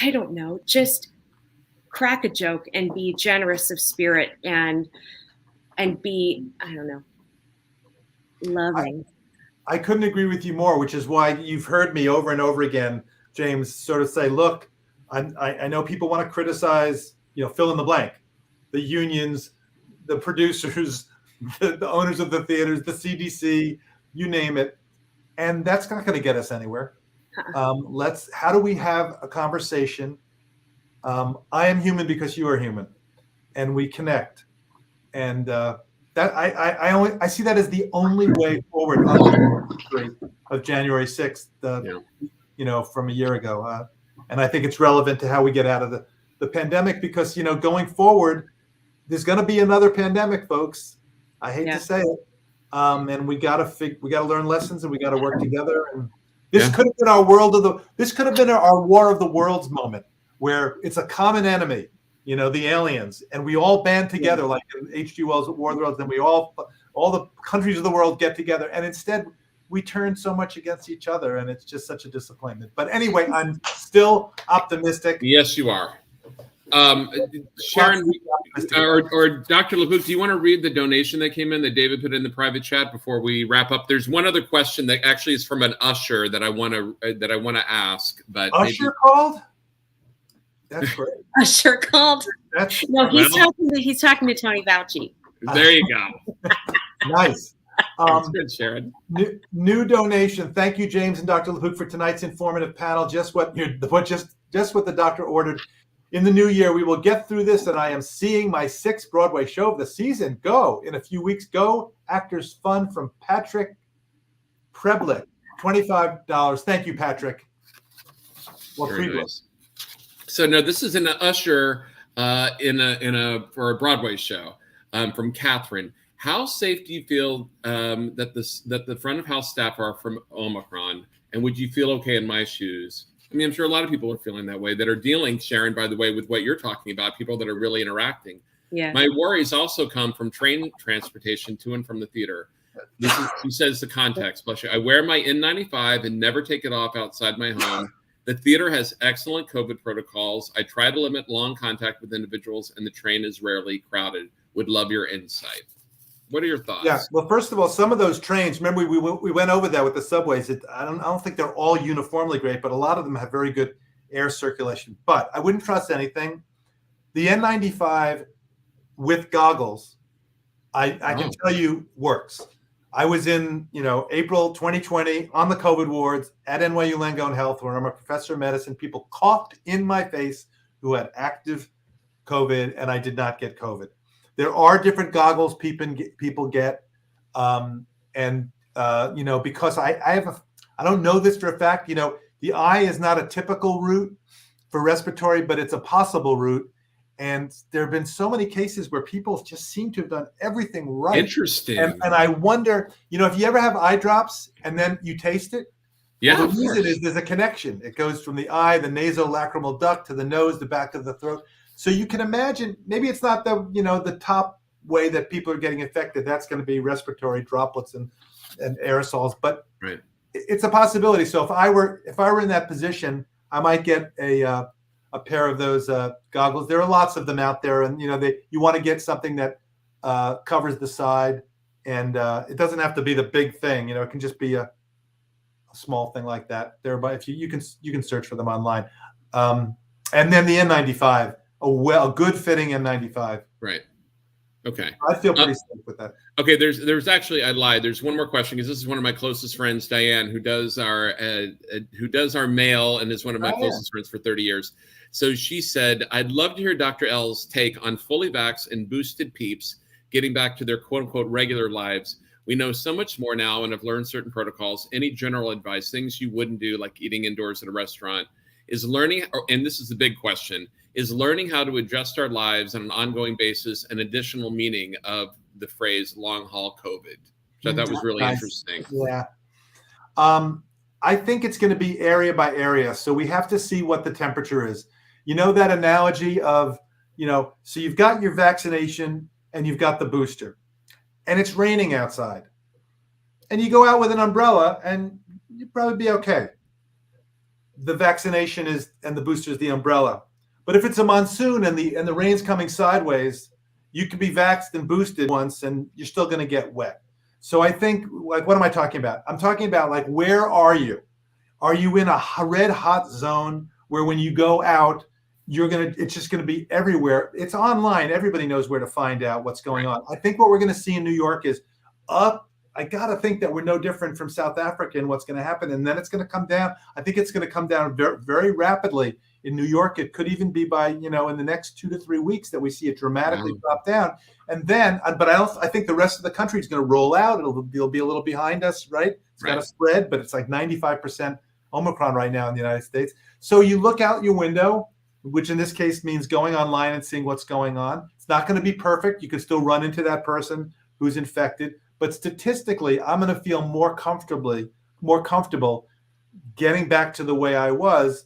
I don't know, just crack a joke and be generous of spirit and be, I don't know, loving. I couldn't agree with you more, which is why you've heard me over and over again, James, sort of say, look, I know people want to criticize, fill in the blank, the unions, the producers, the owners of the theaters, the CDC, you name it. And that's not going to get us anywhere. How do we have a conversation? I am human because you are human, and we connect. And that I see that as the only way forward on the history of January 6th, from a year ago. And I think it's relevant to how we get out of the pandemic, because, going forward, there's going to be another pandemic, folks. I hate to say it. And we got to learn lessons, and we got to work together. And this could have been our War of the Worlds moment, where it's a common enemy, the aliens, and we all band together like in H.G. Wells' War of the Worlds, and we all the countries of the world get together, and instead we turn so much against each other, and it's just such a disappointment. But anyway, I'm still optimistic. Yes, you are. Sharon or Dr. LaPook, do you want to read the donation that came in that David put in the private chat before we wrap up? There's one other question that actually is from an usher that I want to ask. But usher called? That's great. Usher called. He's talking to Tony Fauci. There you go. Nice. That's good, Sharon. New donation. Thank you, James and Dr. LaPook, for tonight's informative panel. Just what the doctor ordered. In the new year, we will get through this, and I am seeing my 6th Broadway show of the season go in a few weeks. Go Actors Fund from Patrick Preblick, $25. Thank you, Patrick. Nice. So no, this is an usher for a Broadway show from Catherine. How safe do you feel that the front of house staff are from Omicron, and would you feel okay in my shoes? I mean, I'm sure a lot of people are feeling that way, that are dealing, Sharon, by the way, with what you're talking about, people that are really interacting. Yeah. My worries also come from train transportation to and from the theater. She says the context. I wear my N95 and never take it off outside my home. The theater has excellent COVID protocols. I try to limit long contact with individuals, and the train is rarely crowded. Would love your insight. What are your thoughts? Yeah. Well, first of all, some of those trains, remember we went over that with the subways. I don't think they're all uniformly great, but a lot of them have very good air circulation. But I wouldn't trust anything. The N95 with goggles, I can tell you works. I was in, April 2020 on the COVID wards at NYU Langone Health, where I'm a professor of medicine. People coughed in my face who had active COVID, and I did not get COVID. There are different goggles people get, because I don't know this for a fact. The eye is not a typical route for respiratory, but it's a possible route. And there have been so many cases where people just seem to have done everything right. Interesting. And I wonder, if you ever have eye drops and then you taste it, yeah, the reason is there's a connection. It goes from the eye, the nasolacrimal duct, to the nose, the back of the throat. So you can imagine, maybe it's not the top way that people are getting infected. That's going to be respiratory droplets and aerosols, but right. It's a possibility. So if I were in that position, I might get a pair of those goggles. There are lots of them out there, and you want to get something that covers the side, and it doesn't have to be the big thing. It can just be a small thing like that. If you can search for them online, and then the N95, a good fitting N95. Right. Okay. I feel pretty safe with that. Okay. There's actually, I lied. There's one more question, because this is one of my closest friends, Diane, who does our mail and is one of my closest friends for 30 years. So she said, I'd love to hear Dr. L's take on fully vaxxed and boosted peeps getting back to their quote unquote regular lives. We know so much more now and have learned certain protocols. Any general advice, things you wouldn't do, like eating indoors at a restaurant, is learning, and this is the big question, is learning how to adjust our lives on an ongoing basis an additional meaning of the phrase long haul COVID. So that was really interesting. Yeah. I think it's going to be area by area. So we have to see what the temperature is. That analogy of, so you've got your vaccination and you've got the booster, and it's raining outside, and you go out with an umbrella and you'd probably be okay. The vaccination and the booster is the umbrella. But if it's a monsoon and the rain's coming sideways, you can be vaxxed and boosted once and you're still going to get wet. So I think, what am I talking about? I'm talking about, where are you? Are you in a red hot zone where when you go out, it's just going to be everywhere? It's online. Everybody knows where to find out what's going on. I think what we're going to see in New York is I got to think that we're no different from South Africa in what's going to happen. And then it's going to come down. I think it's going to come down very, very rapidly. In New York, it could even be by, in the next 2 to 3 weeks that we see it dramatically drop down. And then, but I think the rest of the country is going to roll out. It'll be a little behind us, right? It's got to spread, but it's like 95% Omicron right now in the United States. So you look out your window, which in this case means going online and seeing what's going on. It's not going to be perfect. You can still run into that person who's infected. But statistically, I'm going to feel more comfortable getting back to the way I was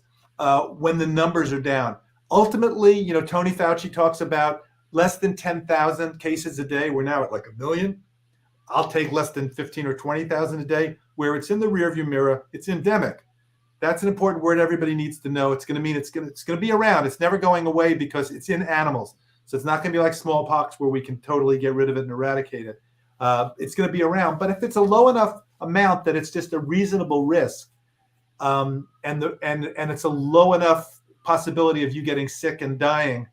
when the numbers are down. Ultimately, Tony Fauci talks about less than 10,000 cases a day. We're now at like 1 million. I'll take less than 15 or 20,000 a day, where it's in the rearview mirror. It's endemic. That's an important word everybody needs to know. It's going to mean it's going to be around. It's never going away because it's in animals. So it's not going to be like smallpox where we can totally get rid of it and eradicate it. It's going to be around. But if it's a low enough amount that it's just a reasonable risk, and it's a low enough possibility of you getting sick and dying,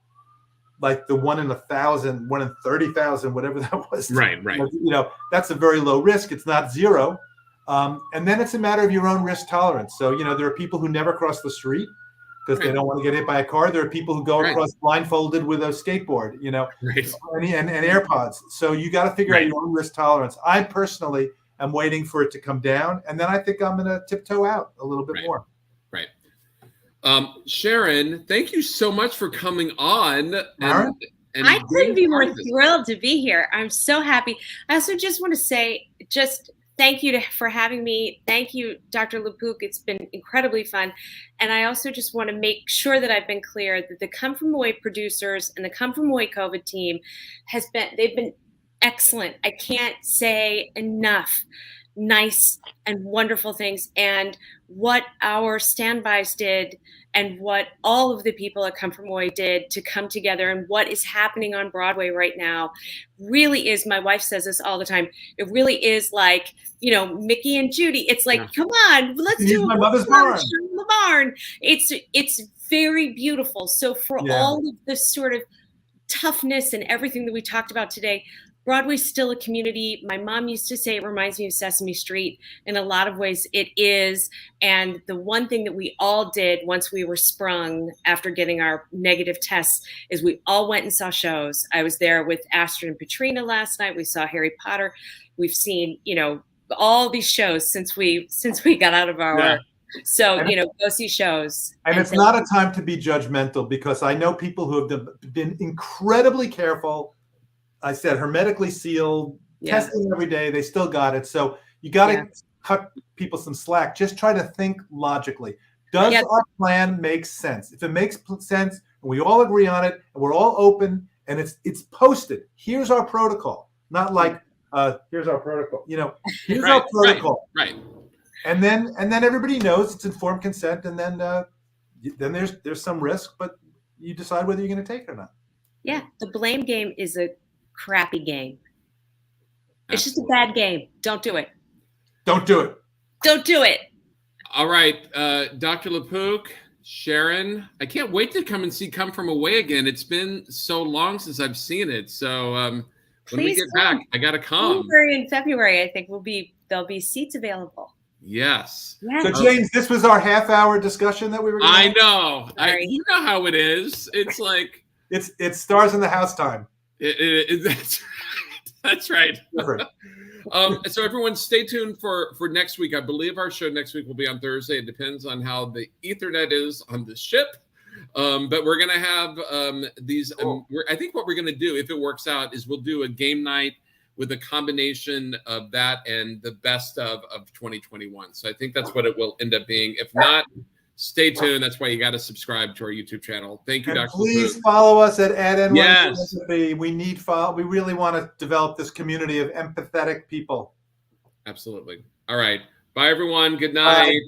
like the 1 in 1,000, 1 in 30,000, whatever that was. Right. That's a very low risk. It's not zero. And then it's a matter of your own risk tolerance. So, there are people who never cross the street because they don't want to get hit by a car. There are people who go across blindfolded with a skateboard, and AirPods. So you got to figure out your own risk tolerance. I personally am waiting for it to come down, and then I think I'm going to tiptoe out a little bit more. Right. Sharon, thank you so much for coming on. And I couldn't be more thrilled to be here. I'm so happy. I also just want to say, thank you for having me. Thank you, Dr. LaPook. It's been incredibly fun. And I also just want to make sure that I've been clear that the Come From Away producers and the Come From Away COVID team they've been excellent. I can't say enough nice and wonderful things. And what our standbys did and what all of the people at Come From Away did to come together and what is happening on Broadway right now really is, my wife says this all the time, it really is like, Mickey and Judy. It's like, come on, let's do my mother's barn. The barn. It's very beautiful. So for all of this sort of toughness and everything that we talked about today, Broadway's still a community. My mom used to say it reminds me of Sesame Street. In a lot of ways, it is. And the one thing that we all did once we were sprung after getting our negative tests is we all went and saw shows. I was there with Astrid and Katrina last night. We saw Harry Potter. We've seen, all these shows since we got out of our work. So, go see shows. And it's not a time to be judgmental, because I know people who have been incredibly careful. I said hermetically sealed, testing every day. They still got it. So you got to cut people some slack. Just try to think logically. Does our plan make sense? If it makes sense and we all agree on it and we're all open and it's posted, here's our protocol. Not like, here's our protocol. Here's our protocol. Right. And then everybody knows it's informed consent. And then there's some risk, but you decide whether you're going to take it or not. Yeah, the blame game is a crappy game. It's just a bad game. Don't do it. Don't do it. Don't do it. All right, Dr. LaPook, Sharon, I can't wait to come and see Come From Away again. It's been so long since I've seen it. So when we get back, I got to come. In February, I think there'll be seats available. Yes. So James, this was our half-hour discussion that we were going to I know. You know how it is. It's like it's stars in the house time. That's right. So everyone, stay tuned for next week. I believe our show next week will be on Thursday. It depends on how the Ethernet is on the ship. But we're going to have these. I think what we're going to do, if it works out, is we'll do a game night with a combination of that and the best of 2021. So I think that's what it will end up being. If not, stay tuned. That's why you got to subscribe to our YouTube channel. Thank you, Dr. Please follow us at NYU. Yes. We need follow. We really want to develop this community of empathetic people. Absolutely. All right. Bye, everyone. Good night. Bye.